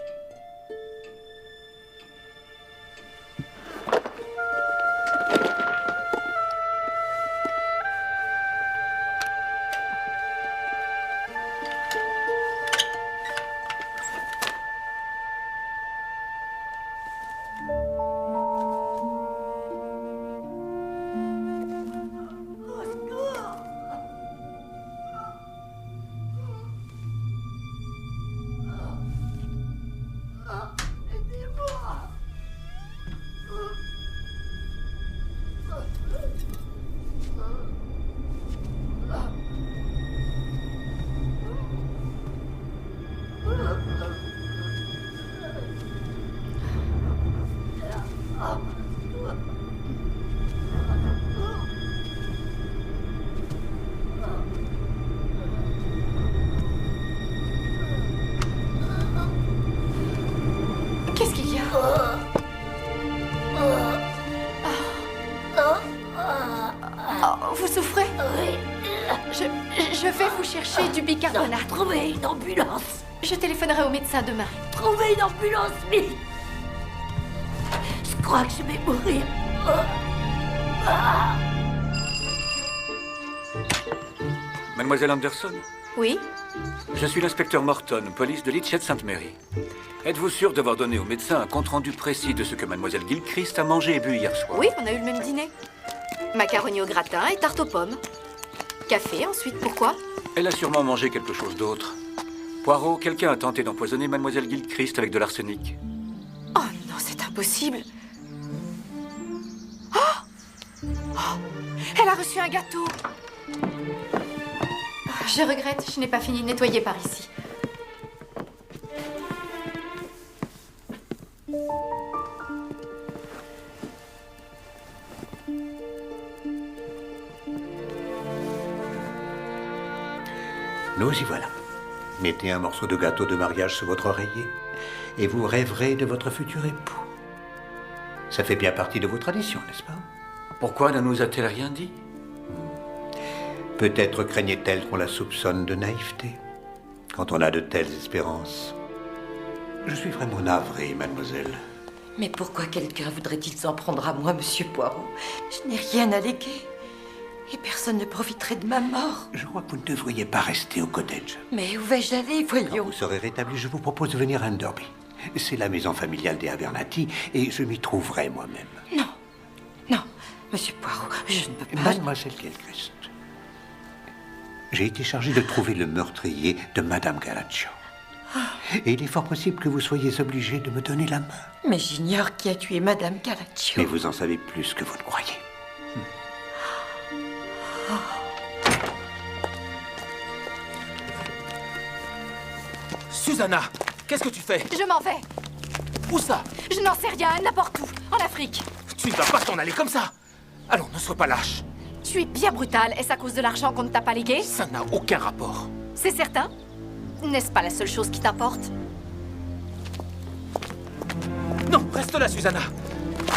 Qu'est-ce qu'il y a? Vous souffrez? Oui. Je vais vous chercher du bicarbonate.
Trouvez une ambulance.
Je téléphonerai au médecin demain.
Trouvez une ambulance, vite. Je crois que je vais mourir.
Mademoiselle Anderson?
Oui?
Je suis l'inspecteur Morton, police de Litchett Sainte-Marie. Êtes-vous sûr d'avoir donné au médecin un compte-rendu précis de ce que mademoiselle Gilchrist a mangé et bu hier soir?
Oui, on a eu le même dîner. Macaroni au gratin et tarte aux pommes. Café, ensuite, pourquoi?
Elle a sûrement mangé quelque chose d'autre. Poirot, quelqu'un a tenté d'empoisonner mademoiselle Gilchrist avec de l'arsenic.
Oh non, c'est impossible. Oh! Oh! Elle a reçu un gâteau. Je regrette, je n'ai pas fini de nettoyer par ici.
Nous y voilà. Mettez un morceau de gâteau de mariage sur votre oreiller et vous rêverez de votre futur époux. Ça fait bien partie de vos traditions, n'est-ce pas?
Pourquoi ne nous a-t-elle rien dit?
Peut-être craignait-elle qu'on la soupçonne de naïveté quand on a de telles espérances. Je suis vraiment navré, mademoiselle.
Mais pourquoi quelqu'un voudrait-il s'en prendre à moi, monsieur Poirot? Je n'ai rien allégué. Et personne ne profiterait de ma mort.
Je crois que vous ne devriez pas rester au cottage.
Mais où vais-je aller,
Quand
voyons?
vous serez rétabli, je vous propose de venir à Enderby. C'est la maison familiale des Abernathy et je m'y trouverai moi-même.
Non, non, monsieur Poirot, je ne peux pas...
Mademoiselle Gilchrist, j'ai été chargé de trouver le meurtrier de Madame Galaccio. Et il est fort possible que vous soyez obligé de me donner la main.
Mais j'ignore qui a tué Madame Galaccio.
Mais vous en savez plus que vous ne croyez.
Susanna, qu'est-ce que tu fais?
Je m'en vais.
Où ça?
Je n'en sais rien, n'importe où. En Afrique.
Tu ne vas pas t'en aller comme ça. Allons, ne sois pas lâche.
Tu es bien brutal. Est-ce à cause de l'argent qu'on ne t'a pas légué?
Ça n'a aucun rapport.
C'est certain? N'est-ce pas la seule chose qui t'importe?
Non, reste là, Susanna.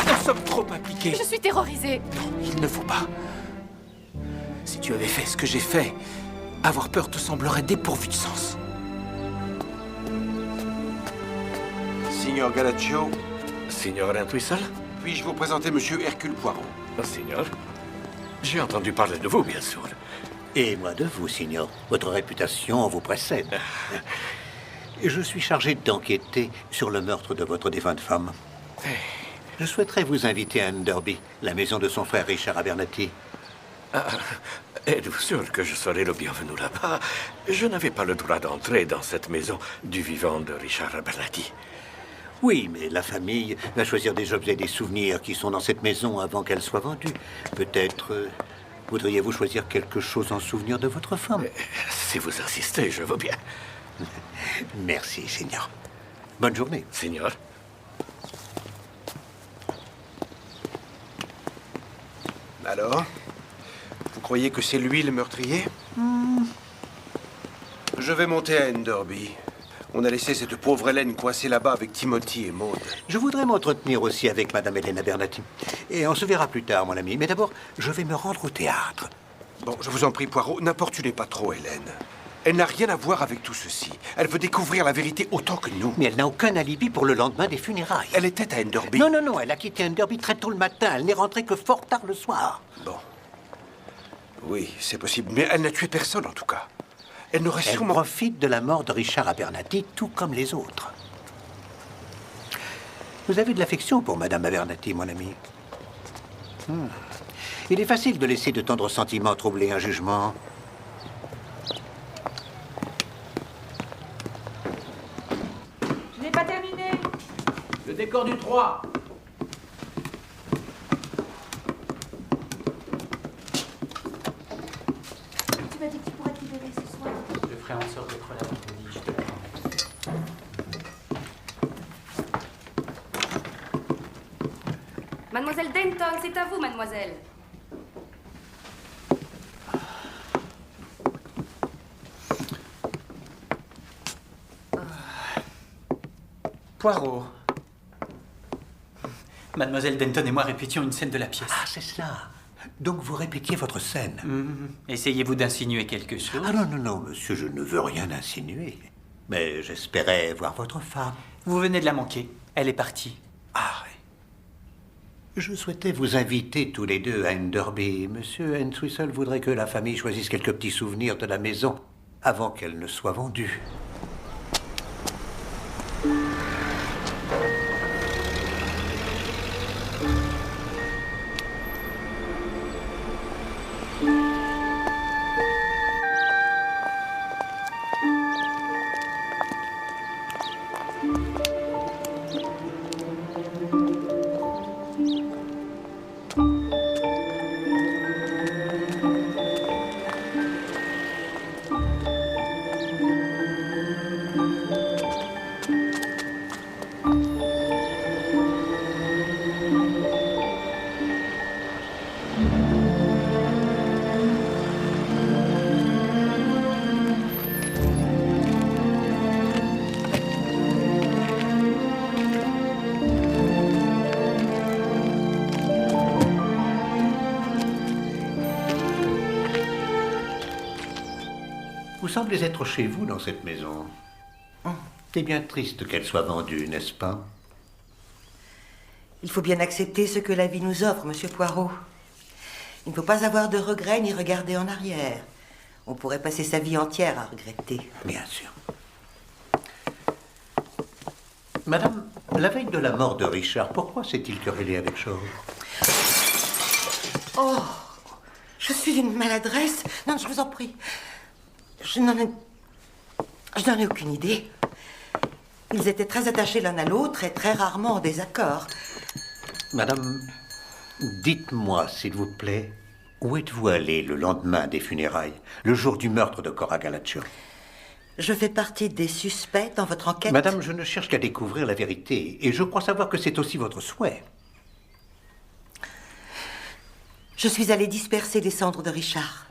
Nous sommes trop impliqués.
Je suis terrorisée.
Non, il ne faut pas. Si tu avais fait ce que j'ai fait, avoir peur te semblerait dépourvu de sens.
Signor Galaccio,
Signor Entwistle?
puis-je vous présenter monsieur Hercule Poirot?
Signor? J'ai entendu parler de vous, bien sûr.
Et moi de vous, signor. Votre réputation vous précède. Je suis chargé d'enquêter sur le meurtre de votre défunte femme. Je souhaiterais vous inviter à Enderby, la maison de son frère Richard Abernathy.
Êtes-vous sûr que je serai le bienvenu là-bas? Je n'avais pas le droit d'entrer dans cette maison du vivant de Richard Abernathy.
Oui, mais la famille va choisir des objets et des souvenirs qui sont dans cette maison avant qu'elle soit vendue. Peut-être voudriez-vous choisir quelque chose en souvenir de votre femme?
Si vous insistez, je veux bien.
Merci, Seigneur. Bonne journée.
Seigneur.
Alors? Vous croyez que c'est lui le meurtrier? Je vais monter à Enderby. On a laissé cette pauvre Hélène coincée là-bas avec Timothy et Maud.
Je voudrais m'entretenir aussi avec Madame Hélène Abernathy. Et on se verra plus tard, mon ami. Mais d'abord, je vais me rendre au théâtre.
Bon, je vous en prie, Poirot, n'importunez pas trop Hélène. Elle n'a rien à voir avec tout ceci. Elle veut découvrir la vérité autant que nous.
Mais elle n'a aucun alibi pour le lendemain des funérailles.
Elle était à Enderby.
Non, non, non, elle a quitté Enderby très tôt le matin. Elle n'est rentrée que fort tard le soir.
Bon. Oui, c'est possible. Mais elle n'a tué personne, en tout cas. Elle n'aurait sûrement...
profite de la mort de Richard Abernathy, tout comme les autres. Vous avez de l'affection pour Madame Abernathy, mon ami. Il est facile de laisser de tendres sentiments troubler un jugement.
Je n'ai pas terminé.
Le décor du 3.
Tu m'as dit que tu pourrais te libérer ce soir.
Je ferai en sorte d'être là vendredi, je te le promets.
Mademoiselle Denton, c'est à vous, mademoiselle.
Poirot. Mademoiselle Denton et moi répétions une scène de la pièce.
Ah, c'est cela. Donc vous répétiez votre scène.
Essayez-vous d'insinuer quelque chose?
Ah non, non, non, monsieur, je ne veux rien insinuer. Mais j'espérais voir votre femme.
Vous venez de la manquer. Elle est partie.
Ah oui. Je souhaitais vous inviter tous les deux à Enderby. Monsieur Entwistle voudrait que la famille choisisse quelques petits souvenirs de la maison avant qu'elle ne soit vendue. Vous semblez être chez vous dans cette maison. C'est bien triste qu'elle soit vendue, n'est-ce pas?
Il faut bien accepter ce que la vie nous offre, monsieur Poirot. Il ne faut pas avoir de regrets ni regarder en arrière. On pourrait passer sa vie entière à regretter.
Bien sûr. Madame, la veille de la mort de Richard, pourquoi s'est-il querellé avec Shaw?
Oh, je suis d'une maladresse. Non, je vous en prie. Je n'en ai aucune idée. Ils étaient très attachés l'un à l'autre et très rarement en désaccord.
Madame, dites-moi, s'il vous plaît, où êtes-vous allée le lendemain des funérailles, le jour du meurtre de Cora Gallagher?
Je fais partie des suspects dans votre enquête.
Madame, je ne cherche qu'à découvrir la vérité, et je crois savoir que c'est aussi votre souhait.
Je suis allée disperser les cendres de Richard.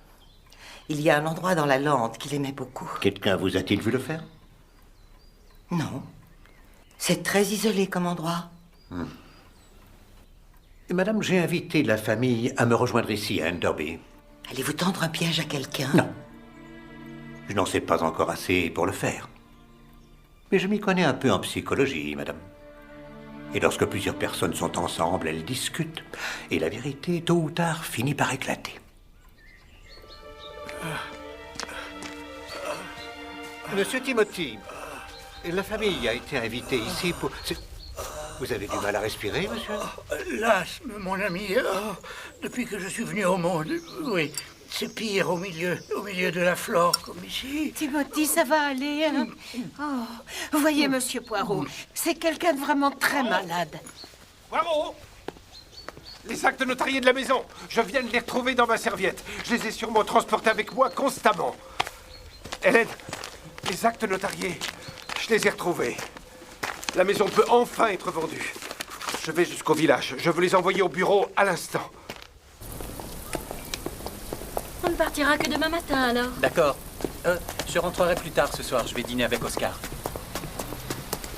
Il y a un endroit dans la lande qu'il aimait beaucoup.
Quelqu'un vous a-t-il vu le faire?
Non. C'est très isolé comme endroit.
Madame, j'ai invité la famille à me rejoindre ici, à Enderby.
Allez-vous tendre un piège à quelqu'un?
Non. Je n'en sais pas encore assez pour le faire. Mais je m'y connais un peu en psychologie, madame. Et lorsque plusieurs personnes sont ensemble, elles discutent. Et la vérité, tôt ou tard, finit par éclater. Monsieur Timothy, la famille a été invitée ici pour... Vous avez du mal à respirer, monsieur?
L'asthme, mon ami. Depuis que je suis venu au monde, oui.
C'est pire au milieu de la flore, comme ici.
Timothy, ça va aller, hein? Oh, voyez, monsieur Poirot, c'est quelqu'un de vraiment très malade.
Bravo! Les actes notariés de la maison. Je viens de les retrouver dans ma serviette. Je les ai sûrement transportés avec moi constamment. Hélène, les actes notariés, je les ai retrouvés. La maison peut enfin être vendue. Je vais jusqu'au village. Je veux les envoyer au bureau à l'instant.
On ne partira que demain matin, alors.
D'accord. Je rentrerai plus tard ce soir. Je vais dîner avec Oscar.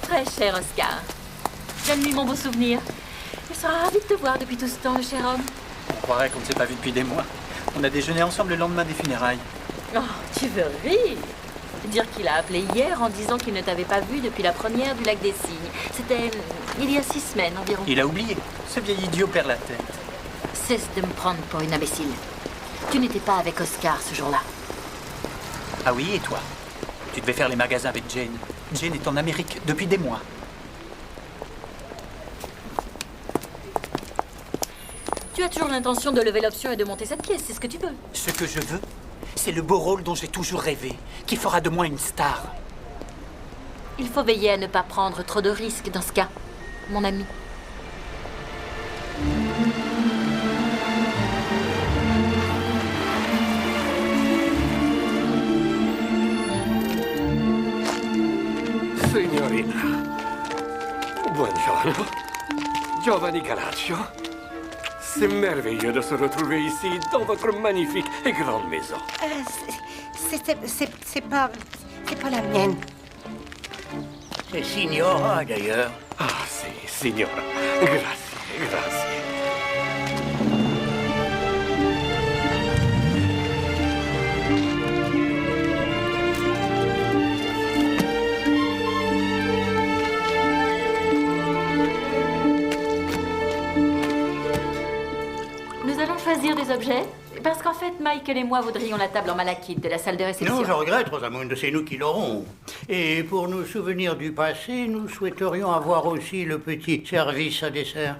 Très cher Oscar. Donne-lui mon beau souvenir. Il sera ravi de te voir depuis tout ce temps, le cher homme.
On croirait qu'on ne s'est pas vu depuis des mois. On a déjeuné ensemble le lendemain des funérailles.
Oh, tu veux rire? Dire qu'il a appelé hier en disant qu'il ne t'avait pas vu depuis la première du lac des Cygnes. C'était il y a 6 semaines environ.
Il a oublié. Ce vieil idiot perd la tête.
Cesse de me prendre pour une imbécile. Tu n'étais pas avec Oscar ce jour-là.
Ah oui, et toi? Tu devais faire les magasins avec Jane. Jane est en Amérique depuis des mois.
Tu as toujours l'intention de lever l'option et de monter cette pièce, c'est ce que tu veux.
Ce que je veux, c'est le beau rôle dont j'ai toujours rêvé, qui fera de moi une star.
Il faut veiller à ne pas prendre trop de risques dans ce cas, mon ami.
Signorina, buongiorno. Giovanni Galaccio. C'est merveilleux de se retrouver ici, dans votre magnifique et grande maison.
C'est pas la mienne.
C'est Signora, d'ailleurs.
Ah, si, signora. Grazie, grazie.
Nous allons choisir des objets, parce qu'en fait, Michael et moi voudrions la table en malachite de la salle de réception.
Non, je regrette, Rosamund, c'est nous qui l'aurons. Et pour nous souvenir du passé, nous souhaiterions avoir aussi le petit service à dessert.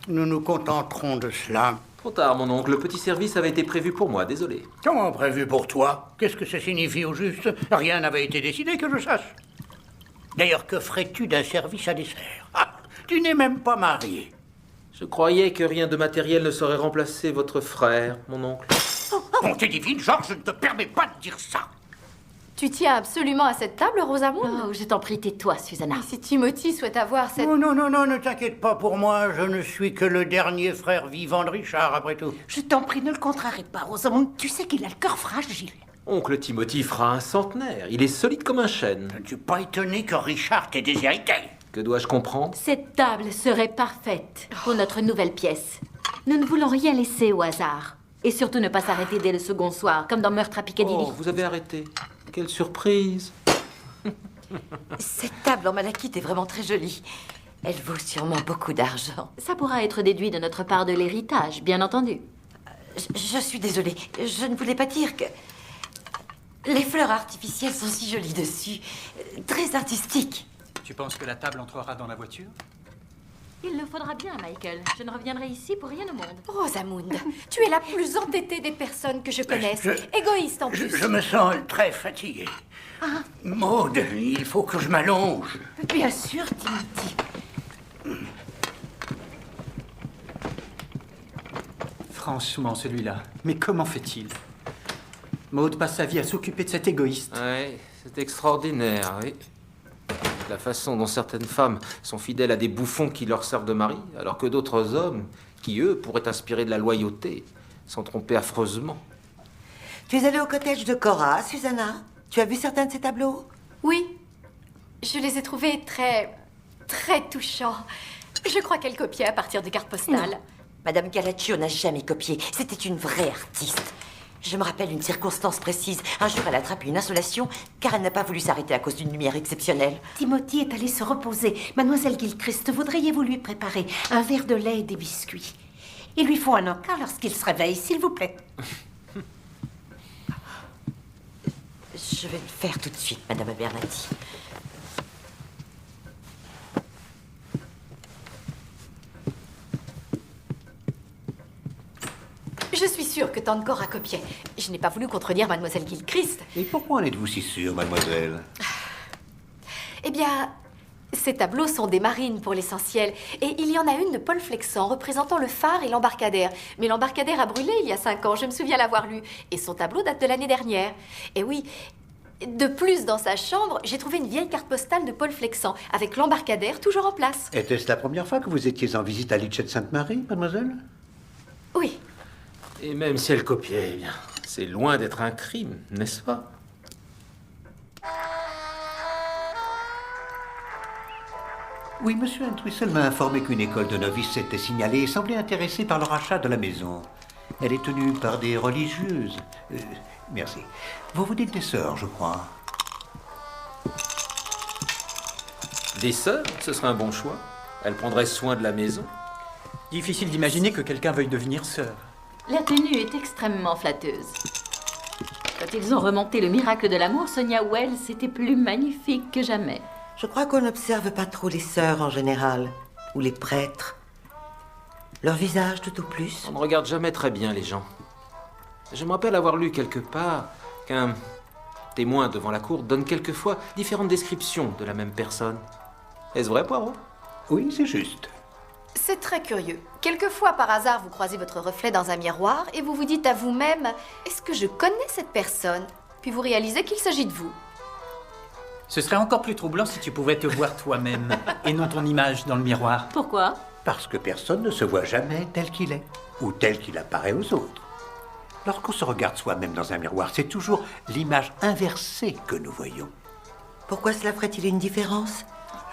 Nous nous contenterons de cela.
Trop tard, mon oncle. Le petit service avait été prévu pour moi, désolé.
Comment prévu pour toi? Qu'est-ce que ça signifie au juste? Rien n'avait été décidé que je sache. D'ailleurs, que ferais-tu d'un service à dessert? Ah, tu n'es même pas marié.
Je croyais que rien de matériel ne saurait remplacer votre frère, mon oncle.
Bonté divine, Georges, je ne te permets pas de dire ça.
Tu tiens absolument à cette table, Rosamund?
Oh, je t'en prie, tais-toi, Susanna.
Et si Timothy souhaite avoir cette...
Oh, non, ne t'inquiète pas pour moi. Je ne suis que le dernier frère vivant de Richard, après tout.
Je t'en prie, ne le contrarie pas, Rosamund. Tu sais qu'il a le cœur fragile.
Oncle Timothy fera un centenaire. Il est solide comme un chêne.
Je ne suis pas étonné que Richard t'ait déshérité.
Que dois-je comprendre?
Cette table serait parfaite pour notre nouvelle pièce. Nous ne voulons rien laisser au hasard. Et surtout ne pas s'arrêter dès le second soir, comme dans Meurtre à Piccadilly.
Oh, vous avez arrêté. Quelle surprise.
Cette table en malachite est vraiment très jolie. Elle vaut sûrement beaucoup d'argent.
Ça pourra être déduit de notre part de l'héritage, bien entendu.
Je suis désolée. Je ne voulais pas dire que... Les fleurs artificielles sont si jolies dessus. Très artistiques.
Tu penses que la table entrera dans la voiture?
Il le faudra bien, Michael. Je ne reviendrai ici pour rien au monde.
Rosamund, tu es la plus entêtée des personnes que je connaisse. Égoïste en plus.
Je me sens très fatigué. Maud, il faut que je m'allonge.
Bien sûr, Timothy.
Franchement, celui-là. Mais comment fait-il? Maud passe sa vie à s'occuper de cet égoïste.
Ouais, c'est extraordinaire, oui. La façon dont certaines femmes sont fidèles à des bouffons qui leur servent de mari, alors que d'autres hommes, qui eux pourraient inspirer de la loyauté, sont trompés affreusement.
Tu es allée au cottage de Cora, Susanna? Tu as vu certains de ces tableaux?
Oui. Je les ai trouvés très touchants. Je crois qu'elle copiait à partir de cartes postales.
Non. Madame Galaccio n'a jamais copié. C'était une vraie artiste. Je me rappelle une circonstance précise. Un jour, elle a attrapé une insolation car elle n'a pas voulu s'arrêter à cause d'une lumière exceptionnelle.
Timothy est allé se reposer. Mademoiselle Gilchrist, voudriez-vous lui préparer un verre de lait et des biscuits? Il lui faut un encas lorsqu'il se réveille, s'il vous plaît.
Je vais le faire tout de suite, Madame Abernathy.
Je suis sûre que tante Cora copiait. Je n'ai pas voulu contredire mademoiselle Gilchrist.
Et pourquoi en êtes-vous si sûre, mademoiselle?
Eh bien, ces tableaux sont des marines pour l'essentiel. Et il y en a une de Paul Flexant représentant le phare et l'embarcadère. Mais l'embarcadère a brûlé il y a 5 ans, je me souviens l'avoir lu. Et son tableau date de l'année dernière. Et oui, de plus, dans sa chambre, j'ai trouvé une vieille carte postale de Paul Flexant, avec l'embarcadère toujours en place.
Était-ce la première fois que vous étiez en visite à Litchett Sainte-Marie, mademoiselle?
Oui.
Et même si elle copiait, eh bien, c'est loin d'être un crime, n'est-ce pas?
Oui, monsieur Entwistle m'a informé qu'une école de novices s'était signalée et semblait intéressée par le rachat de la maison. Elle est tenue par des religieuses. Merci. Vous vous dites des sœurs, je crois.
Des sœurs, ce serait un bon choix. Elles prendraient soin de la maison.
Difficile d'imaginer que quelqu'un veuille devenir sœur.
La tenue est extrêmement flatteuse. Quand ils ont remonté le miracle de l'amour, Sonia Wells était plus magnifique que jamais.
Je crois qu'on n'observe pas trop les sœurs en général, ou les prêtres. Leur visage tout au plus.
On ne regarde jamais très bien les gens. Je me rappelle avoir lu quelque part qu'un témoin devant la cour donne quelquefois différentes descriptions de la même personne. Est-ce vrai, Poirot?
Oui, c'est juste.
C'est très curieux. Quelquefois, par hasard, vous croisez votre reflet dans un miroir et vous vous dites à vous-même « Est-ce que je connais cette personne ?» Puis vous réalisez qu'il s'agit de vous.
Ce serait encore plus troublant si tu pouvais te voir toi-même et non ton image dans le miroir.
Pourquoi?
Parce que personne ne se voit jamais tel qu'il est, ou tel qu'il apparaît aux autres. Lorsqu'on se regarde soi-même dans un miroir, c'est toujours l'image inversée que nous voyons.
Pourquoi cela ferait-il une différence?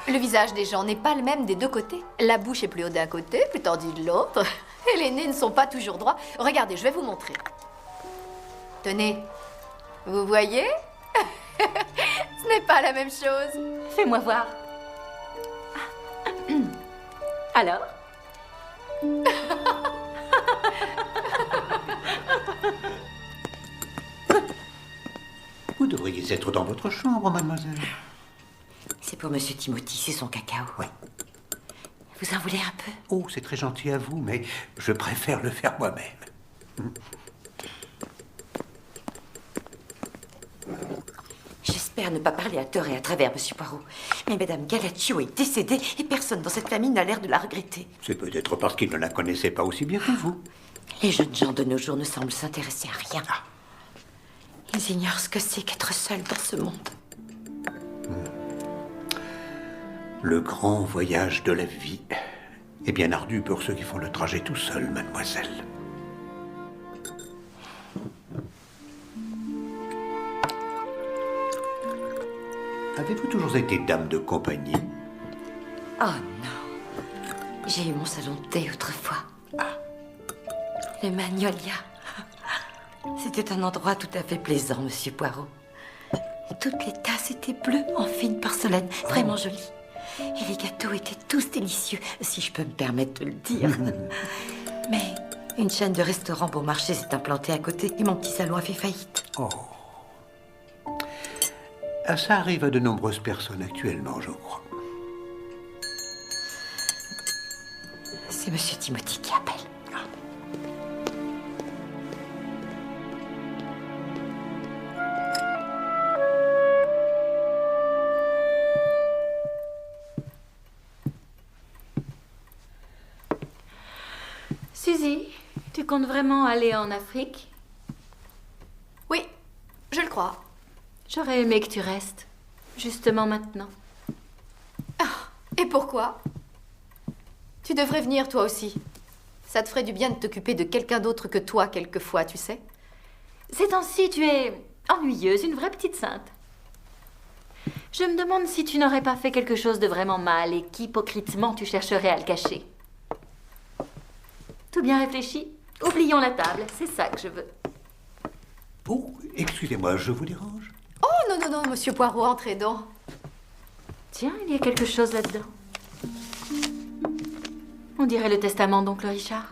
Le visage des gens n'est pas le même des deux côtés. La bouche est plus haute d'un côté, plus tendue de l'autre. Et les nez ne sont pas toujours droits. Regardez, je vais vous montrer. Tenez, vous voyez? Ce n'est pas la même chose.
Fais-moi voir. Alors?
Vous devriez être dans votre chambre, mademoiselle.
C'est pour Monsieur Timothy, c'est son cacao.
Oui.
Vous en voulez un peu?
Oh, c'est très gentil à vous, mais je préfère le faire moi-même.
J'espère ne pas parler à tort et à travers, Monsieur Poirot. Mais Madame Galaccio est décédée et personne dans cette famille n'a l'air de la regretter.
C'est peut-être parce qu'il ne la connaissait pas aussi bien que vous.
Les jeunes gens de nos jours ne semblent s'intéresser à rien. Ils ignorent ce que c'est qu'être seul dans ce monde.
Le grand voyage de la vie est bien ardu pour ceux qui font le trajet tout seuls, mademoiselle. Avez-vous toujours été dame de compagnie?
Oh non. J'ai eu mon salon de thé autrefois. Le Magnolia. C'était un endroit tout à fait plaisant, Monsieur Poirot. Toutes les tasses étaient bleues en fine porcelaine, vraiment jolies. Et les gâteaux étaient tous délicieux, si je peux me permettre de le dire. Mais une chaîne de restaurants bon marché s'est implantée à côté et mon petit salon a fait faillite.
Oh. Ça arrive à de nombreuses personnes actuellement, je crois.
C'est Monsieur Timothy qui appelle.
Suzy, tu comptes vraiment aller en Afrique?
Oui, je le crois.
J'aurais aimé que tu restes, justement maintenant.
Et pourquoi? Tu devrais venir toi aussi. Ça te ferait du bien de t'occuper de quelqu'un d'autre que toi quelquefois, tu sais.
Ces temps-ci, tu es ennuyeuse, une vraie petite sainte. Je me demande si tu n'aurais pas fait quelque chose de vraiment mal et qu'hypocritement tu chercherais à le cacher. Tout bien réfléchi? Oublions la table, c'est ça que je veux.
Oh, excusez-moi, je vous dérange?
Oh non, non, non, Monsieur Poirot, entrez donc.
Tiens, il y a quelque chose là-dedans. On dirait le testament d'oncle Richard.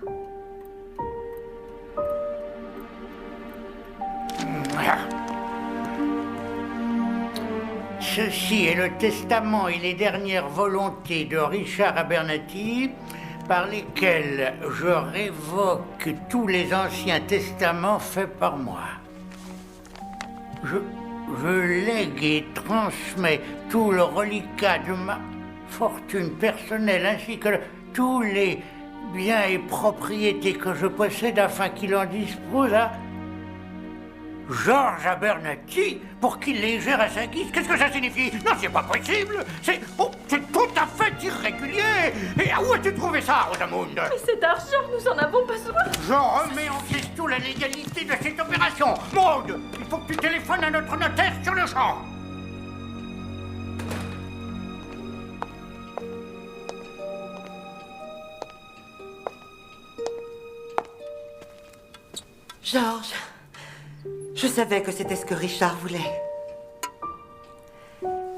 Ceci est le testament et les dernières volontés de Richard Abernathy, par lesquels je révoque tous les anciens testaments faits par moi. Je lègue et transmets tout le reliquat de ma fortune personnelle ainsi que tous les biens et propriétés que je possède afin qu'il en dispose à George Abernathy pour qu'il les gère à sa guise. Qu'est-ce que ça signifie? Non, c'est pas possible. C'est tout à fait irrégulier. Et où as-tu trouvé ça, Rosamund?
Mais cet argent, nous en avons besoin.
Je remets en question la légalité de cette opération. Maud, il faut que tu téléphones à notre notaire sur le champ.
Georges, je savais que c'était ce que Richard voulait.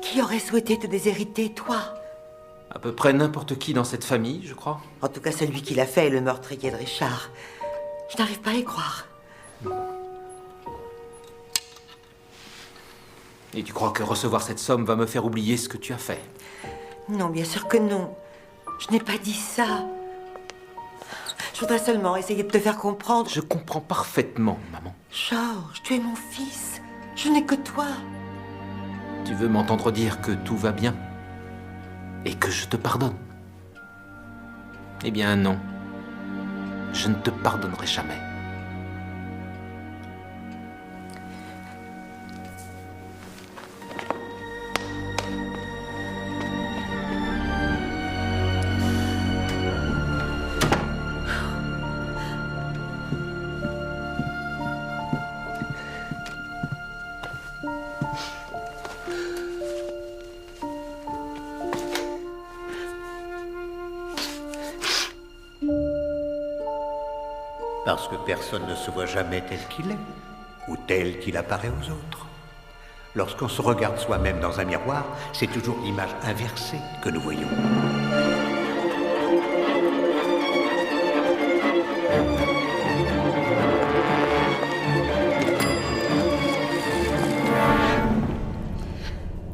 Qui aurait souhaité te déshériter, toi?
À peu près n'importe qui dans cette famille, je crois.
En tout cas, celui qui l'a fait est le meurtrier de Richard. Je n'arrive pas à y croire.
Et tu crois que recevoir cette somme va me faire oublier ce que tu as fait?
Non, bien sûr que non. Je n'ai pas dit ça. Je voudrais seulement essayer de te faire comprendre.
Je comprends parfaitement, maman.
Georges, tu es mon fils. Je n'ai que toi.
Tu veux m'entendre dire que tout va bien? Et que je te pardonne? Eh bien non. Je ne te pardonnerai jamais.
Parce que personne ne se voit jamais tel qu'il est, ou tel qu'il apparaît aux autres. Lorsqu'on se regarde soi-même dans un miroir, c'est toujours l'image inversée que nous voyons.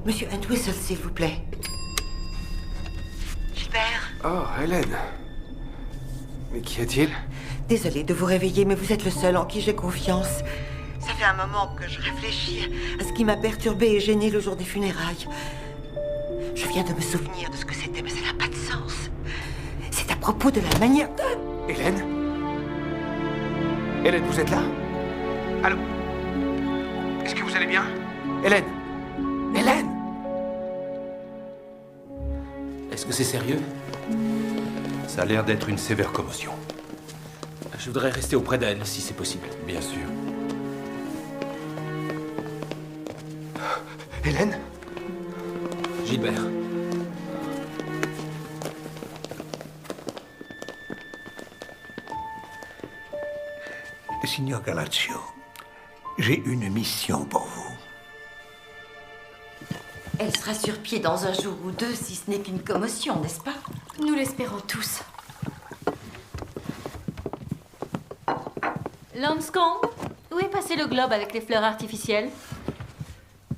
Monsieur Entwistle, s'il vous plaît. Gilbert.
Oh, Hélène. Mais qu'y a-t-il?
Désolée de vous réveiller, mais vous êtes le seul en qui j'ai confiance. Ça fait un moment que je réfléchis à ce qui m'a perturbée et gênée le jour des funérailles. Je viens de me souvenir de ce que c'était, mais ça n'a pas de sens. C'est à propos de la manière de...
Hélène? Hélène, vous êtes là? Allô? Est-ce que vous allez bien? Hélène? Hélène?
Est-ce que c'est sérieux?
Ça a l'air d'être une sévère commotion.
Je voudrais rester auprès d'elle, si c'est possible.
Bien sûr.
Hélène?
Gilbert.
Signor Galaccio, j'ai une mission pour vous.
Elle sera sur pied dans un jour ou deux, si ce n'est qu'une commotion, n'est-ce pas?
Nous l'espérons tous.
Lanscombe, où est passé le globe avec les fleurs artificielles?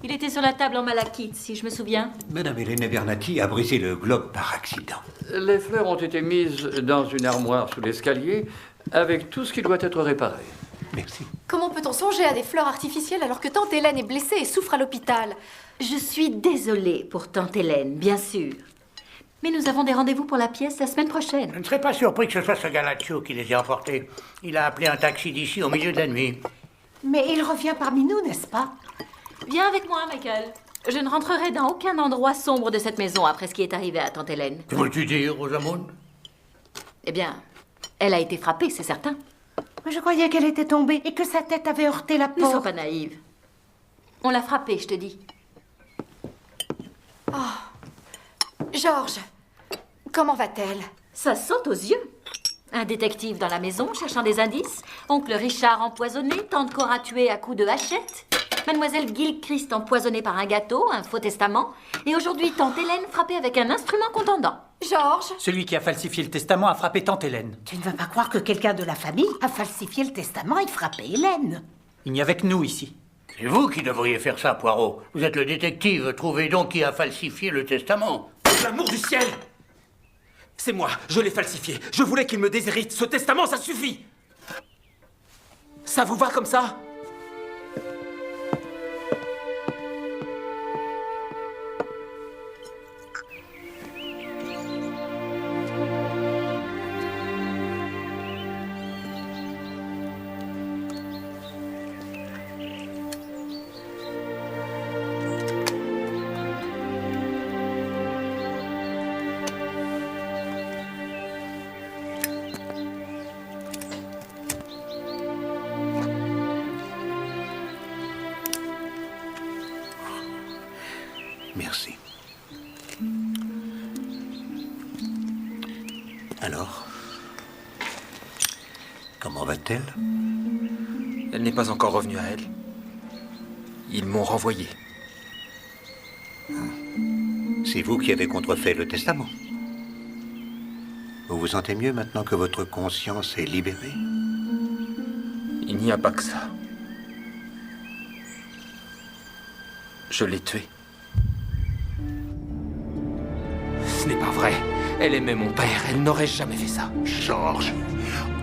Il était sur la table en malachite, si je me souviens.
Madame Hélène Abernathy a brisé le globe par accident.
Les fleurs ont été mises dans une armoire sous l'escalier, avec tout ce qui doit être réparé.
Merci.
Comment peut-on songer à des fleurs artificielles alors que tante Hélène est blessée et souffre à l'hôpital?
Je suis désolée pour tante Hélène, bien sûr. Mais nous avons des rendez-vous pour la pièce la semaine prochaine.
Je ne serais pas surpris que ce soit ce Galaccio qui les ait emportés. Il a appelé un taxi d'ici au milieu de la nuit.
Mais il revient parmi nous, n'est-ce pas?
Viens avec moi, Michael. Je ne rentrerai dans aucun endroit sombre de cette maison après ce qui est arrivé à tante Hélène.
Que veux-tu dire, Rosamund?
Eh bien, elle a été frappée, c'est certain.
Mais je croyais qu'elle était tombée et que sa tête avait heurté la porte.
Ne sois pas naïve. On l'a frappée, je te dis.
Oh. Georges, comment va-t-elle?
Ça saute aux yeux. Un détective dans la maison cherchant des indices, oncle Richard empoisonné, tante Cora tuée à coups de hachette, mademoiselle Gilchrist empoisonnée par un gâteau, un faux testament, et aujourd'hui tante Hélène frappée avec un instrument contondant.
Georges?
Celui qui a falsifié le testament a frappé tante Hélène.
Tu ne vas pas croire que quelqu'un de la famille a falsifié le testament et frappé Hélène.
Il n'y a que nous ici.
C'est vous qui devriez faire ça, Poirot. Vous êtes le détective. Trouvez donc qui a falsifié le testament.
Pour l'amour du ciel! C'est moi, je l'ai falsifié. Je voulais qu'il me déshérite. Ce testament, ça suffit. Ça vous va comme ça?
Merci. Alors, comment va-t-elle?
Elle n'est pas encore revenue à elle. Ils m'ont renvoyé.
C'est vous qui avez contrefait le testament. Vous vous sentez mieux maintenant que votre conscience est libérée?
Il n'y a pas que ça. Je l'ai tuée. Ce n'est pas vrai. Elle aimait mon père. Elle n'aurait jamais fait ça.
Georges,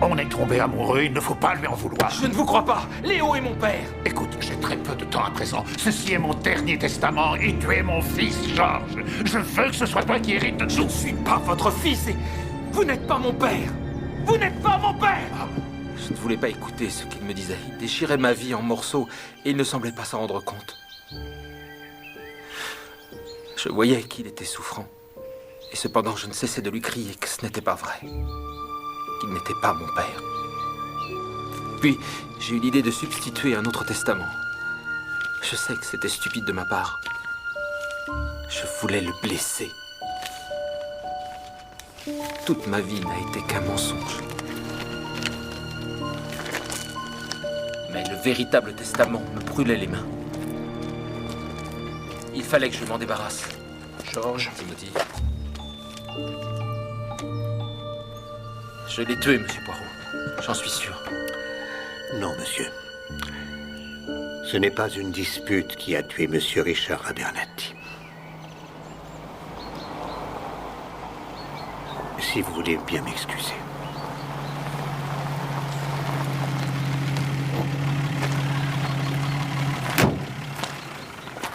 on est tombé amoureux, il ne faut pas lui en vouloir.
Je ne vous crois pas. Léo est mon père.
Écoute, j'ai très peu de temps à présent. Ceci est mon dernier testament et tu es mon fils, Georges. Je veux que ce soit toi qui hérite de tout.
Je ne suis pas votre fils et vous n'êtes pas mon père. Vous n'êtes pas mon père. Je ne voulais pas écouter ce qu'il me disait. Il déchirait ma vie en morceaux et il ne semblait pas s'en rendre compte. Je voyais qu'il était souffrant. Et cependant, je ne cessais de lui crier que ce n'était pas vrai. Qu'il n'était pas mon père. Puis, j'ai eu l'idée de substituer un autre testament. Je sais que c'était stupide de ma part. Je voulais le blesser. Toute ma vie n'a été qu'un mensonge. Mais le véritable testament me brûlait les mains. Il fallait que je m'en débarrasse. Georges, Timothy. Je l'ai tué, monsieur Poirot. J'en suis sûr.
Non, monsieur. Ce n'est pas une dispute qui a tué monsieur Richard Abernathy. Si vous voulez bien m'excuser.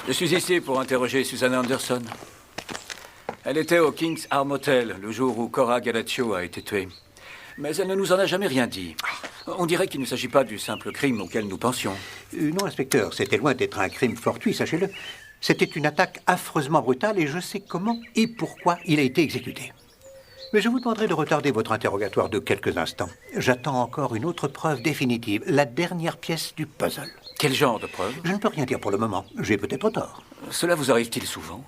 Je suis ici pour interroger Susan Anderson. Elle était au King's Arm Hotel le jour où Cora Galacio a été tuée. Mais elle ne nous en a jamais rien dit. On dirait qu'il ne s'agit pas du simple crime auquel nous pensions.
Non, inspecteur, c'était loin d'être un crime fortuit, sachez-le. C'était une attaque affreusement brutale et je sais comment et pourquoi il a été exécuté. Mais je vous demanderai de retarder votre interrogatoire de quelques instants. J'attends encore une autre preuve définitive, la dernière pièce du puzzle.
Quel genre de preuve?
Je ne peux rien dire pour le moment. J'ai peut-être tort.
Cela vous arrive-t-il souvent?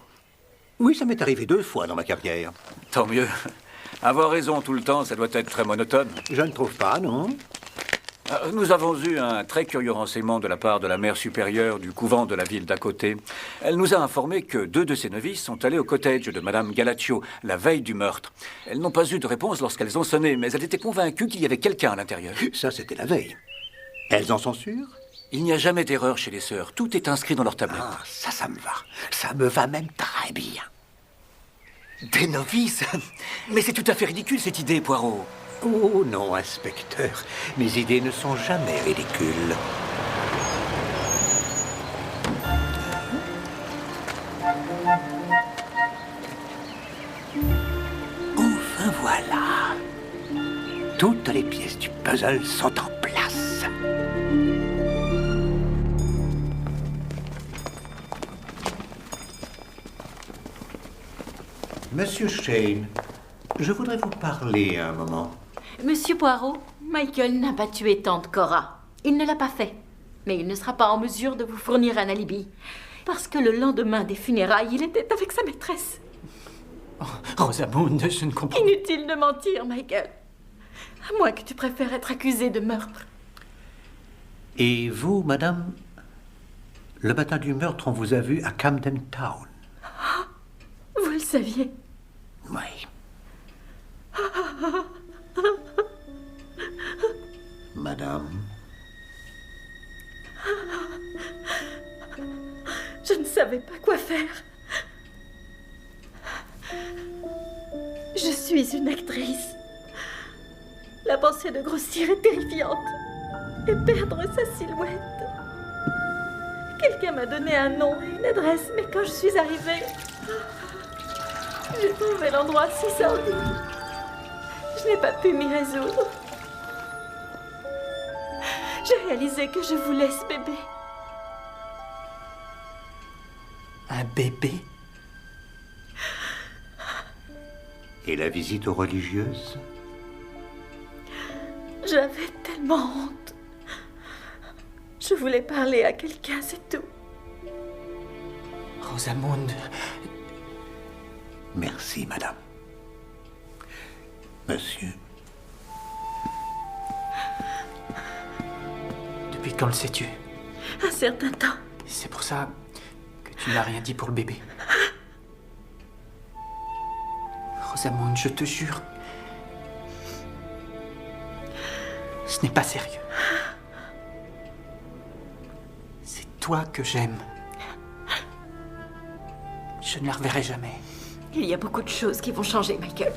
Oui, ça m'est arrivé 2 fois dans ma carrière.
Tant mieux. Avoir raison tout le temps, ça doit être très monotone.
Je ne trouve pas, non.
Nous avons eu un très curieux renseignement de la part de la mère supérieure du couvent de la ville d'à côté. Elle nous a informé que 2 de ses novices sont allés au cottage de Madame Galacio la veille du meurtre. Elles n'ont pas eu de réponse lorsqu'elles ont sonné, mais elles étaient convaincues qu'il y avait quelqu'un à l'intérieur.
Ça, c'était la veille. Elles en sont sûres?
Il n'y a jamais d'erreur chez les sœurs. Tout est inscrit dans leur tablette.
Ah, ça me va. Ça me va même très bien.
Des novices? Mais c'est tout à fait ridicule, cette idée, Poirot.
Oh non, inspecteur. Mes idées ne sont jamais ridicules. Enfin voilà. Toutes les pièces du puzzle sont en place. Monsieur Shane, je voudrais vous parler un moment.
Monsieur Poirot, Michael n'a pas tué tante Cora. Il ne l'a pas fait. Mais il ne sera pas en mesure de vous fournir un alibi. Parce que le lendemain des funérailles, il était avec sa maîtresse.
Oh, Rosamund, je ne comprends pas.
Inutile de mentir, Michael. À moins que tu préfères être accusé de meurtre.
Et vous, madame, le matin du meurtre, on vous a vu à Camden Town.
Vous le saviez?
Oui. Madame.
Je ne savais pas quoi faire. Je suis une actrice. La pensée de grossir est terrifiante. Et perdre sa silhouette. Quelqu'un m'a donné un nom et une adresse, mais quand je suis arrivée, j'ai trouvé l'endroit si sordide. Je n'ai pas pu m'y résoudre. J'ai réalisé que je voulais ce bébé.
Un bébé?
Et la visite aux religieuses?
J'avais tellement honte. Je voulais parler à quelqu'un, c'est tout.
Rosamond...
Merci, madame. Monsieur.
Depuis quand le sais-tu?
Un certain temps.
C'est pour ça que tu n'as rien dit pour le bébé. Rosamond, je te jure... Ce n'est pas sérieux. C'est toi que j'aime. Je ne la reverrai jamais.
Il y a beaucoup de choses qui vont changer, Michael.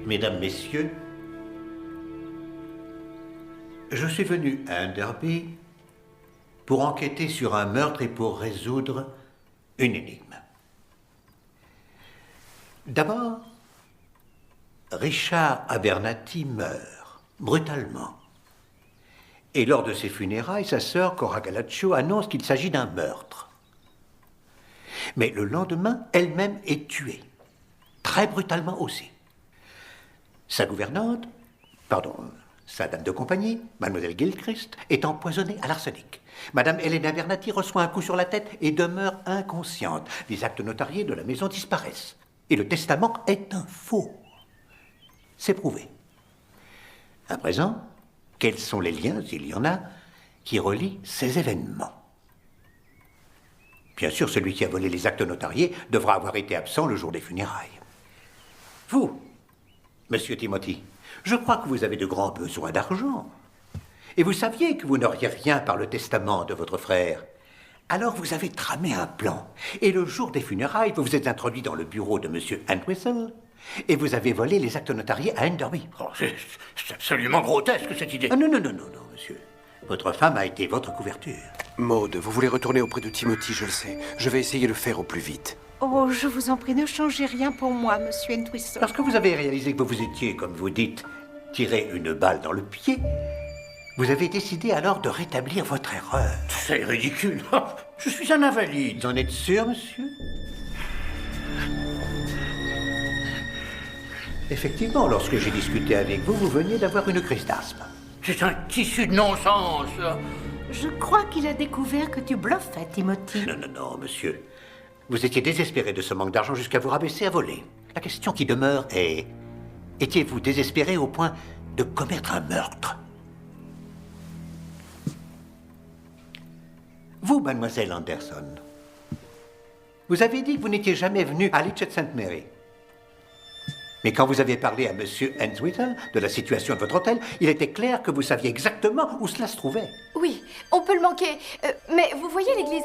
Mesdames, Messieurs, je suis venu à Enderby pour enquêter sur un meurtre et pour résoudre une énigme. D'abord, Richard Abernathy meurt brutalement. Et lors de ses funérailles, sa sœur Cora Galaccio annonce qu'il s'agit d'un meurtre. Mais le lendemain, elle-même est tuée, très brutalement aussi. Sa gouvernante, sa dame de compagnie, Mademoiselle Gilchrist, est empoisonnée à l'arsenic. Madame Helena Abernathy reçoit un coup sur la tête et demeure inconsciente. Les actes notariés de la maison disparaissent. Et le testament est un faux. C'est prouvé. À présent, quels sont les liens, s'il y en a, qui relient ces événements? Bien sûr, celui qui a volé les actes notariés devra avoir été absent le jour des funérailles. Vous, Monsieur Timothy, je crois que vous avez de grands besoins d'argent. Et vous saviez que vous n'auriez rien par le testament de votre frère. Alors vous avez tramé un plan. Et le jour des funérailles, vous vous êtes introduit dans le bureau de Monsieur Entwistle et vous avez volé les actes notariés à Enderby.
Oh, c'est absolument grotesque, cette idée.
Ah, non, monsieur. Votre femme a été votre couverture.
Maud, vous voulez retourner auprès de Timothy, je le sais. Je vais essayer de le faire au plus vite.
Oh, je vous en prie, ne changez rien pour moi, Monsieur Entwistle.
Lorsque vous avez réalisé que vous vous étiez, comme vous dites, tiré une balle dans le pied, vous avez décidé alors de rétablir votre erreur.
C'est ridicule. Je suis un invalide.
Vous en êtes sûr, monsieur? Effectivement, lorsque j'ai discuté avec vous, vous veniez d'avoir une crise d'asthme.
C'est un tissu de non-sens.
Je crois qu'il a découvert que tu bluffais, Timothy.
Non, monsieur. Vous étiez désespéré de ce manque d'argent jusqu'à vous rabaisser à voler. La question qui demeure est... étiez-vous désespéré au point de commettre un meurtre? Vous, mademoiselle Anderson, vous avez dit que vous n'étiez jamais venu à Litchett St. Mary. Mais quand vous avez parlé à Monsieur Entwistle de la situation de votre hôtel, il était clair que vous saviez exactement où cela se trouvait.
Oui, on peut le manquer. Mais vous voyez l'église...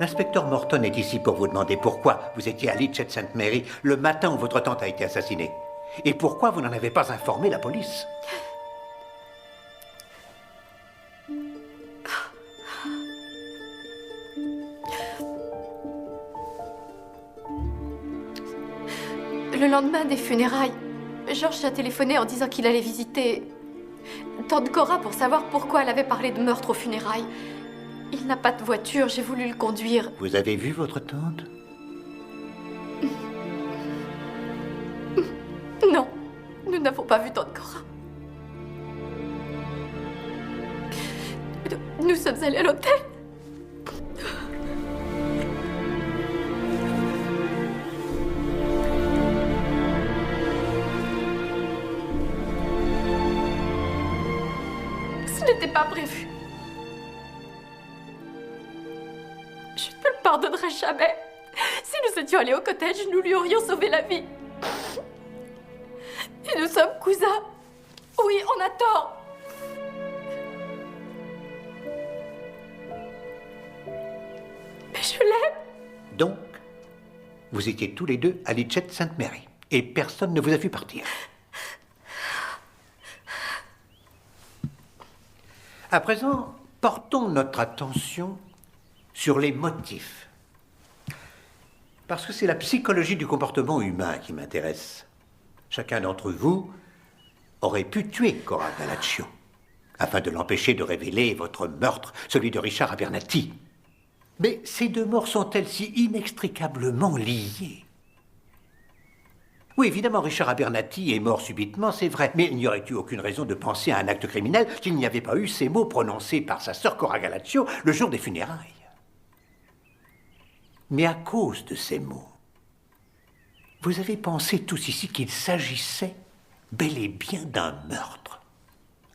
L'inspecteur Morton est ici pour vous demander pourquoi vous étiez à Litchett St. Mary le matin où votre tante a été assassinée. Et pourquoi vous n'en avez pas informé la police.
Le lendemain des funérailles, George a téléphoné en disant qu'il allait visiter tante Cora pour savoir pourquoi elle avait parlé de meurtre aux funérailles. Il n'a pas de voiture, j'ai voulu le conduire.
Vous avez vu votre tante?
Non, nous n'avons pas vu tante Cora. Nous sommes allés à l'hôtel. Ce n'était pas prévu. Je ne le pardonnerai jamais. Si nous étions allés au cottage, nous lui aurions sauvé la vie. Et nous sommes cousins. Oui, on a tort. Mais je l'aime.
Donc, vous étiez tous les deux à Litchett St. Mary. Et personne ne vous a vu partir. À présent, portons notre attention sur les motifs. Parce que c'est la psychologie du comportement humain qui m'intéresse. Chacun d'entre vous aurait pu tuer Cora Gallaccio, afin de l'empêcher de révéler votre meurtre, celui de Richard Abernathy. Mais ces deux morts sont-elles si inextricablement liées? Oui, évidemment, Richard Abernathy est mort subitement, c'est vrai, mais il n'y aurait eu aucune raison de penser à un acte criminel s'il n'y avait pas eu ces mots prononcés par sa sœur Cora Gallaccio le jour des funérailles. Mais à cause de ces mots, vous avez pensé tous ici qu'il s'agissait bel et bien d'un meurtre.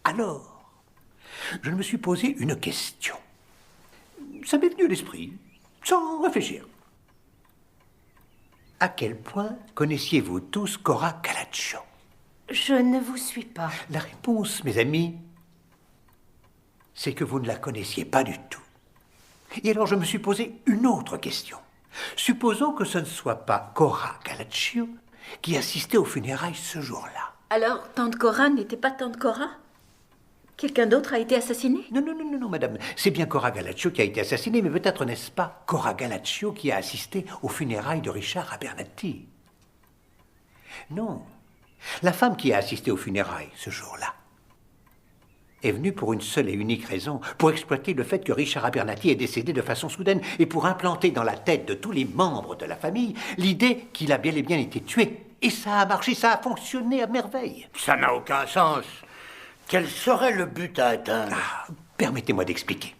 Alors, je me suis posé une question. Ça m'est venu à l'esprit, sans réfléchir. À quel point connaissiez-vous tous Cora Gallaccio?
Je ne vous suis pas.
La réponse, mes amis, c'est que vous ne la connaissiez pas du tout. Et alors je me suis posé une autre question. Supposons que ce ne soit pas Cora Gallaccio qui assistait aux funérailles ce jour-là.
Alors, tante Cora n'était pas tante Cora? Quelqu'un d'autre a été assassiné?
Non, madame. C'est bien Cora Gallaccio qui a été assassinée, mais peut-être n'est-ce pas Cora Gallaccio qui a assisté aux funérailles de Richard Abernathy? Non. La femme qui a assisté aux funérailles ce jour-là est venue pour une seule et unique raison, pour exploiter le fait que Richard Abernathy est décédé de façon soudaine et pour implanter dans la tête de tous les membres de la famille l'idée qu'il a bel et bien été tué. Et ça a marché, ça a fonctionné à merveille.
Ça n'a aucun sens. Quel serait le but à atteindre?
Permettez-moi d'expliquer.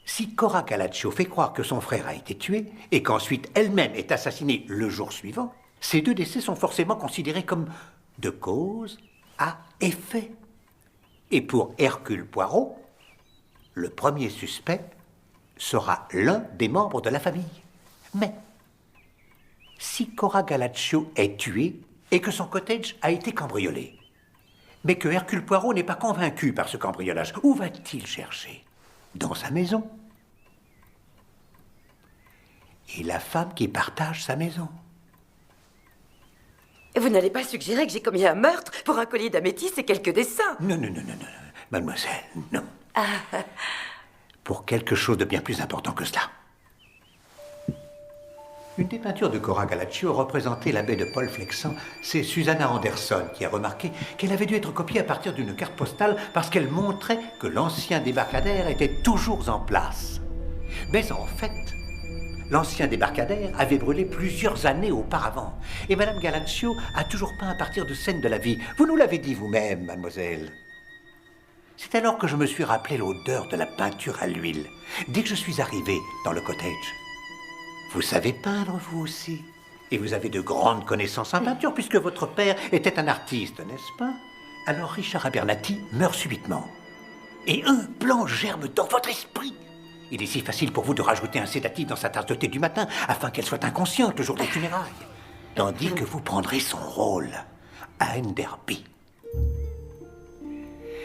Si Cora Gallaccio fait croire que son frère a été tué et qu'ensuite elle-même est assassinée le jour suivant, ces deux décès sont forcément considérés comme de cause à effet. Et pour Hercule Poirot, le premier suspect sera l'un des membres de la famille. Mais si Cora Gallaccio est tuée et que son cottage a été cambriolé, mais que Hercule Poirot n'est pas convaincu par ce cambriolage, où va-t-il chercher? Dans sa maison. Et la femme qui partage sa maison.
Vous n'allez pas suggérer que j'ai commis un meurtre pour un collier d'améthyste et quelques dessins?
Non, mademoiselle, non. Pour quelque chose de bien plus important que cela. Une des peintures de Cora Gallaccio représentait la baie de Paul Flexant. C'est Susanna Anderson qui a remarqué qu'elle avait dû être copiée à partir d'une carte postale parce qu'elle montrait que l'ancien débarcadère était toujours en place. Mais en fait, l'ancien débarcadère avait brûlé plusieurs années auparavant. Et Madame Gallaccio a toujours peint à partir de scènes de la vie. Vous nous l'avez dit vous-même, mademoiselle. C'est alors que je me suis rappelé l'odeur de la peinture à l'huile, dès que je suis arrivé dans le cottage. Vous savez peindre, vous aussi. Et vous avez de grandes connaissances en peinture, puisque votre père était un artiste, n'est-ce pas? Alors Richard Abernathy meurt subitement. Et un plan germe dans votre esprit. Il est si facile pour vous de rajouter un sédatif dans sa tasse de thé du matin, afin qu'elle soit inconsciente le jour des funérailles. Tandis que vous prendrez son rôle à Enderby.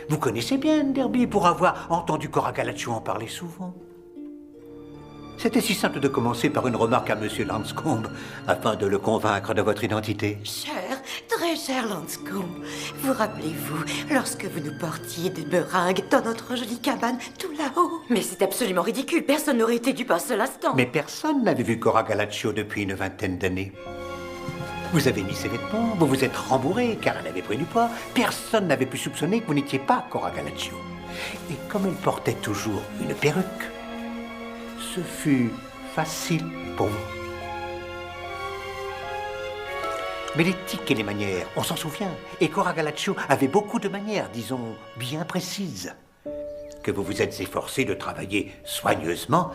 Vous connaissez bien Enderby pour avoir entendu Cora Gallaccio en parler souvent. C'était si simple de commencer par une remarque à Monsieur Lanscombe, afin de le convaincre de votre identité.
Cher, très cher Lanscombe, vous rappelez-vous, lorsque vous nous portiez des meringues dans notre jolie cabane tout là-haut? Mais c'est absolument ridicule, personne n'aurait été dupe un seul instant.
Mais personne n'avait vu Cora Gallaccio depuis une vingtaine d'années. Vous avez mis ses vêtements, vous vous êtes rembourré car elle avait pris du poids. Personne n'avait pu soupçonner que vous n'étiez pas Cora Gallaccio. Et comme elle portait toujours une perruque, ce fut facile pour vous. Mais l'éthique et les manières, on s'en souvient. Et Cora Gallaccio avait beaucoup de manières, disons, bien précises, que vous vous êtes efforcé de travailler soigneusement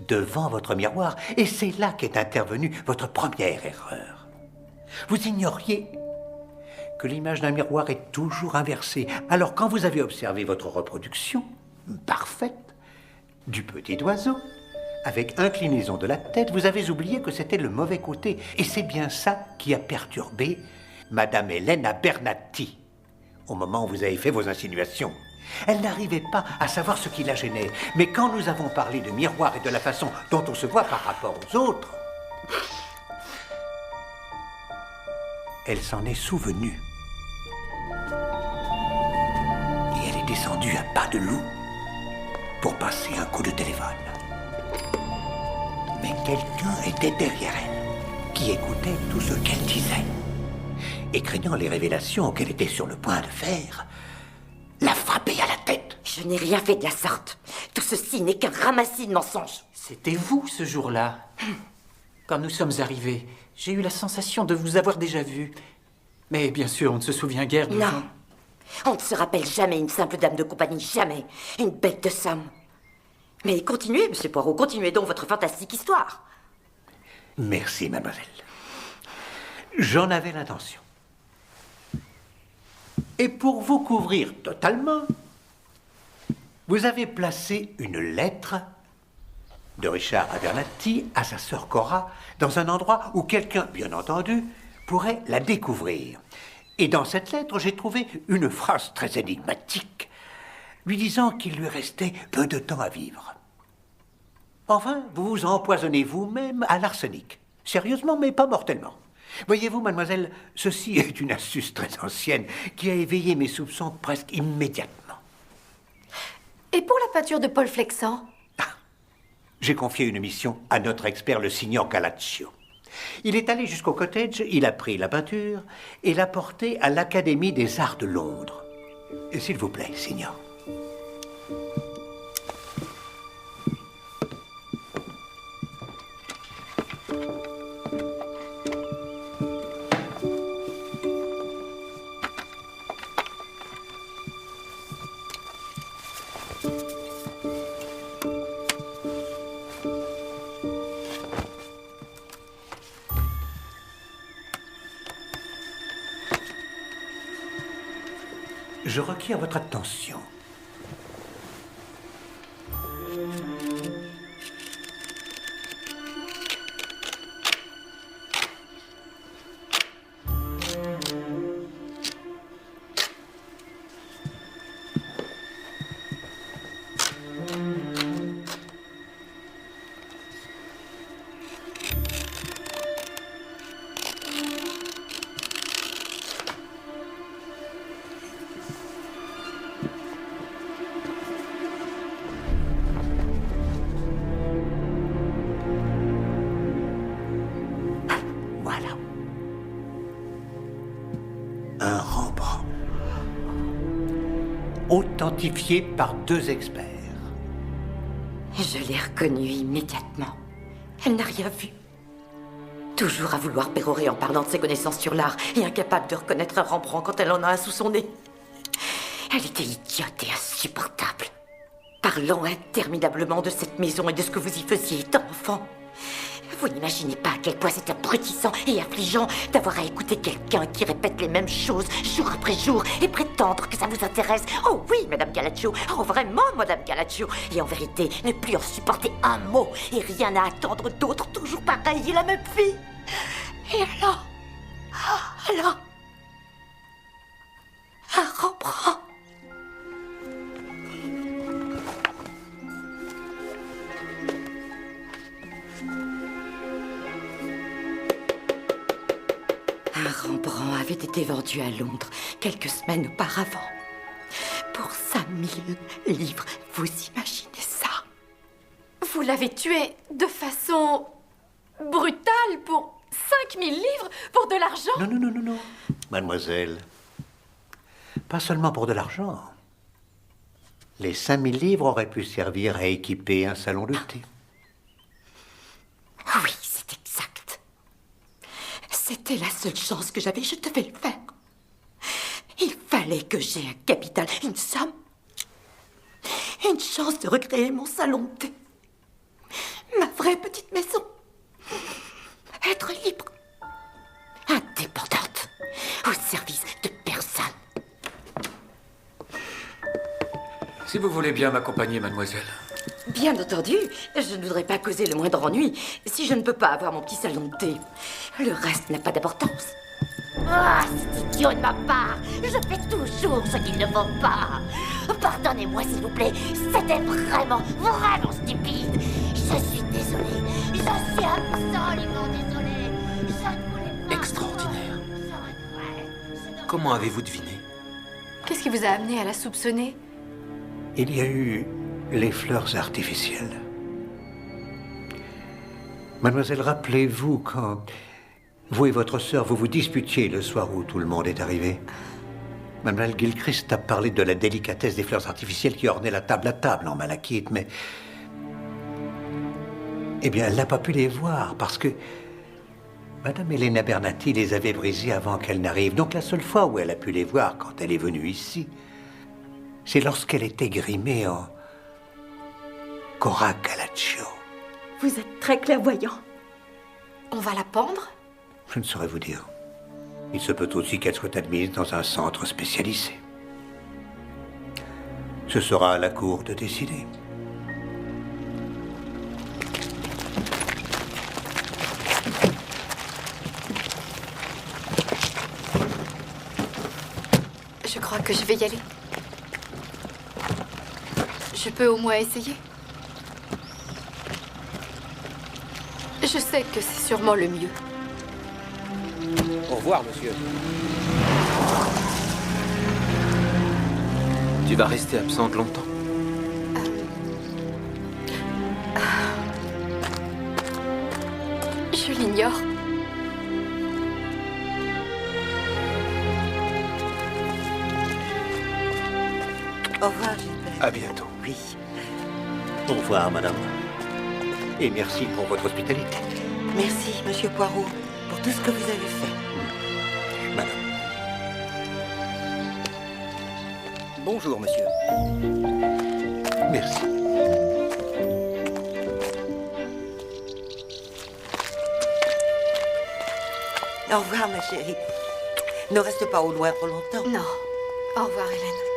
devant votre miroir. Et c'est là qu'est intervenue votre première erreur. Vous ignoriez que l'image d'un miroir est toujours inversée. Alors quand vous avez observé votre reproduction parfaite du petit oiseau, avec inclinaison de la tête, vous avez oublié que c'était le mauvais côté. Et c'est bien ça qui a perturbé Madame Hélène Abernathy au moment où vous avez fait vos insinuations. Elle n'arrivait pas à savoir ce qui la gênait. Mais quand nous avons parlé de miroir et de la façon dont on se voit par rapport aux autres, elle s'en est souvenue. Et elle est descendue à pas de loup pour passer un coup de téléphone. Mais quelqu'un était derrière elle, qui écoutait tout ce qu'elle disait. Et craignant les révélations qu'elle était sur le point de faire, l'a frappée à la tête.
Je n'ai rien fait de la sorte. Tout ceci n'est qu'un ramassis de mensonges.
C'était vous, ce jour-là. Quand nous sommes arrivés, j'ai eu la sensation de vous avoir déjà vu. Mais bien sûr, on ne se souvient guère de vous.
Non. On ne se rappelle jamais une simple dame de compagnie, jamais. Une bête de somme. Mais continuez, monsieur Poirot, continuez donc votre fantastique histoire.
Merci, mademoiselle. J'en avais l'intention. Et pour vous couvrir totalement, vous avez placé une lettre de Richard Abernathy à sa sœur Cora dans un endroit où quelqu'un, bien entendu, pourrait la découvrir. Et dans cette lettre, j'ai trouvé une phrase très énigmatique, lui disant qu'il lui restait peu de temps à vivre. Enfin, vous vous empoisonnez vous-même à l'arsenic. Sérieusement, mais pas mortellement. Voyez-vous, mademoiselle, ceci est une astuce très ancienne qui a éveillé mes soupçons presque immédiatement.
Et pour la peinture de Paul Flexant?
J'ai confié une mission à notre expert, le signor Galaccio. Il est allé jusqu'au cottage, il a pris la peinture et l'a portée à l'Académie des Arts de Londres. S'il vous plaît, signor. Je requiers votre attention. Un Rembrandt, authentifié par 2 experts.
Je l'ai reconnue immédiatement. Elle n'a rien vu. Toujours à vouloir pérorer en parlant de ses connaissances sur l'art et incapable de reconnaître un Rembrandt quand elle en a un sous son nez. Elle était idiote et insupportable. Parlant interminablement de cette maison et de ce que vous y faisiez étant enfant. Vous n'imaginez pas à quel point c'est abrutissant et affligeant d'avoir à écouter quelqu'un qui répète les mêmes choses jour après jour et prétendre que ça vous intéresse. Oh oui, Madame Galaccio. Oh vraiment, Madame Galaccio. Et en vérité, ne plus en supporter un mot et rien à attendre d'autre, toujours pareil et la même fille. Et alors, un Rembrandt. Un Rembrandt avait été vendu à Londres quelques semaines auparavant. Pour 5000 livres, vous imaginez ça?
Vous l'avez tué de façon brutale pour 5000 livres, pour de l'argent?
Non. Mademoiselle, pas seulement pour de l'argent. Les 5000 livres auraient pu servir à équiper un salon de thé.
Oui, c'est exact. C'était la seule chance que j'avais, je devais le faire. Il fallait que j'aie un capital, une somme. Une chance de recréer mon salon de thé. Ma vraie petite maison. Être libre. Indépendante. Au service de personne.
Si vous voulez bien m'accompagner, mademoiselle.
Bien entendu, je ne voudrais pas causer le moindre ennui si je ne peux pas avoir mon petit salon de thé. Le reste n'a pas d'importance. Ah, c'est idiot de ma part. Je fais toujours ce qu'il ne faut pas. Pardonnez-moi, s'il vous plaît. C'était vraiment stupide. Je suis désolée. Je suis absolument désolée. Je ne voulais pas...
Extraordinaire.
Comment avez-vous deviné?
Qu'est-ce qui vous a amené à la soupçonner?
Il y a eu les fleurs artificielles. Mademoiselle, rappelez-vous quand vous et votre sœur vous vous disputiez le soir où tout le monde est arrivé? Mademoiselle Gilchrist a parlé de la délicatesse des fleurs artificielles qui ornaient la table à table en malachite, mais... Eh bien, elle n'a pas pu les voir parce que Madame Helena Bernati les avait brisées avant qu'elle n'arrive. Donc la seule fois où elle a pu les voir quand elle est venue ici, c'est lorsqu'elle était grimée en Cora Calaccio.
Vous êtes très clairvoyant.
On va la pendre?
Je ne saurais vous dire. Il se peut aussi qu'elle soit admise dans un centre spécialisé. Ce sera à la cour de décider.
Je crois que je vais y aller. Je peux au moins essayer. Je sais que c'est sûrement le mieux.
Au revoir, monsieur.
Tu vas rester absente longtemps?
Je l'ignore.
Au revoir, Gilbert.
À bientôt.
Oui.
Au revoir, madame. Et merci pour votre hospitalité.
Merci, monsieur Poirot, pour tout ce que vous avez fait.
Madame.
Bonjour, monsieur.
Merci.
Au revoir, ma chérie. Ne reste pas au loin trop longtemps.
Non. Au revoir, Hélène.